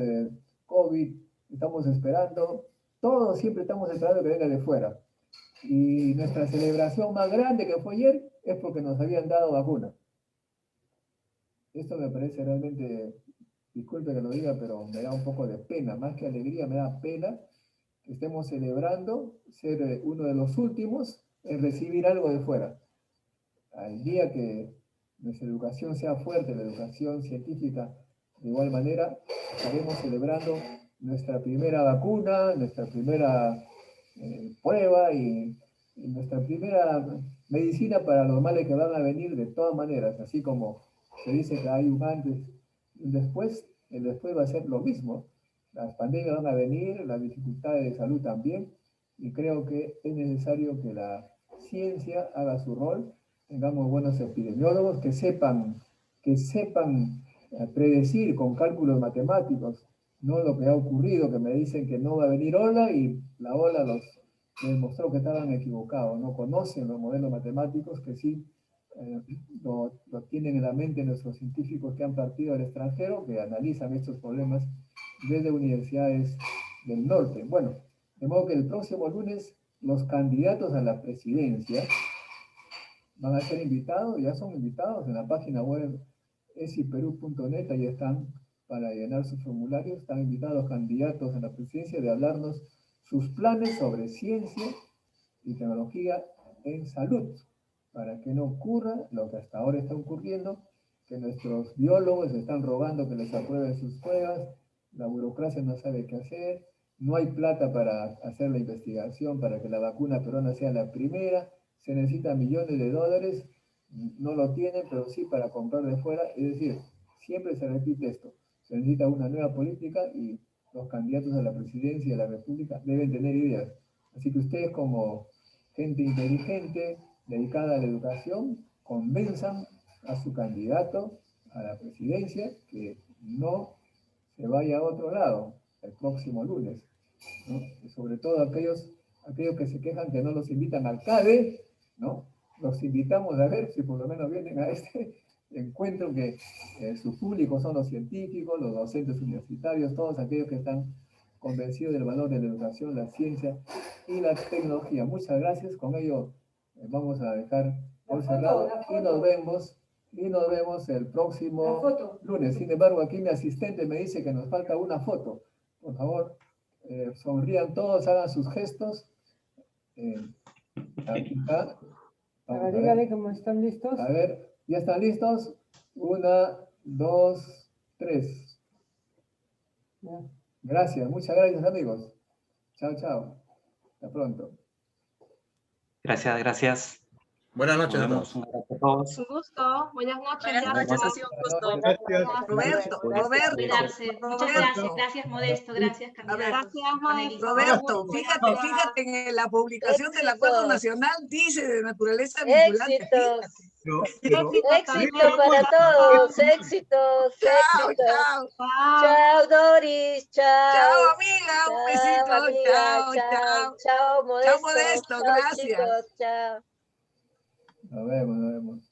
COVID, estamos esperando, todos siempre estamos esperando que venga de fuera. Y nuestra celebración más grande que fue ayer es porque nos habían dado vacuna. Esto me parece realmente, disculpe que lo diga, pero me da un poco de pena, más que alegría, me da pena que estemos celebrando ser uno de los últimos en recibir algo de fuera. Al día que nuestra educación sea fuerte, la educación científica, de igual manera, estaremos celebrando nuestra primera vacuna, nuestra primera prueba y nuestra primera medicina para los males que van a venir de todas maneras, así como se dice que hay un antes y un después, el después va a ser lo mismo. Las pandemias van a venir, las dificultades de salud también, y creo que es necesario que la ciencia haga su rol, tengamos buenos epidemiólogos que sepan predecir con cálculos matemáticos, no lo que ha ocurrido, que me dicen que no va a venir ola y la ola los demostró que estaban equivocados, no conocen los modelos matemáticos que sí lo tienen en la mente nuestros científicos que han partido al extranjero, que analizan estos problemas desde universidades del norte. Bueno, de modo que el próximo lunes los candidatos a la presidencia van a ser invitados, ya son invitados en la página web esiperú.net, ahí están para llenar sus formularios, están invitados candidatos a la presidencia de hablarnos sus planes sobre ciencia y tecnología en salud, para que no ocurra lo que hasta ahora está ocurriendo, que nuestros biólogos están rogando que les aprueben sus pruebas, la burocracia no sabe qué hacer, no hay plata para hacer la investigación para que la vacuna peruana sea la primera, se necesitan millones de dólares, no lo tienen, pero sí para comprar de fuera, es decir, siempre se repite esto, se necesita una nueva política y los candidatos a la presidencia de la República deben tener ideas. Así que ustedes como gente inteligente, dedicada a la educación, convenzan a su candidato a la presidencia que no se vaya a otro lado el próximo lunes, ¿no? Y sobre todo aquellos que se quejan que no los invitan al CADE, ¿no? Los invitamos a ver si por lo menos vienen a este encuentro que su público son los científicos, los docentes universitarios, todos aquellos que están convencidos del valor de la educación, la ciencia y la tecnología. Muchas gracias, con ello vamos a dejar por cerrado y nos vemos el próximo lunes. Sin embargo, aquí mi asistente me dice que nos falta una foto. Por favor, sonrían todos, hagan sus gestos. Aquí está. Dígale cómo están listos. A ver, ¿ya están listos? 1, 2, 3. Ya. Gracias, muchas gracias amigos. Chao, chao. Hasta pronto. Gracias, gracias. Buenas noches a Nos todos. vemos. Un abrazo a todos. Un gusto. Buenas noches. Buenas ya. noches, ha sido un gusto. Gracias. Roberto, Cuidarse. Muchas gracias. Gracias, Modesto. Gracias, A ver, candidatos. Gracias, Modesto. Roberto, Muy fíjate, bien. fíjate que en la publicación del Acuerdo Éxitos. Nacional dice de naturaleza vinculante. Éxitos. Pero Éxito para todos. Éxitos. Chao, Éxitos. chao. Chao, Doris. Chao. Chao, amiga. Un besito. Chao, amiga. Chao, Chao. chao. Chao, Modesto. Modesto, Chao, gracias. chicos. Chao. Nos vemos, nos vemos.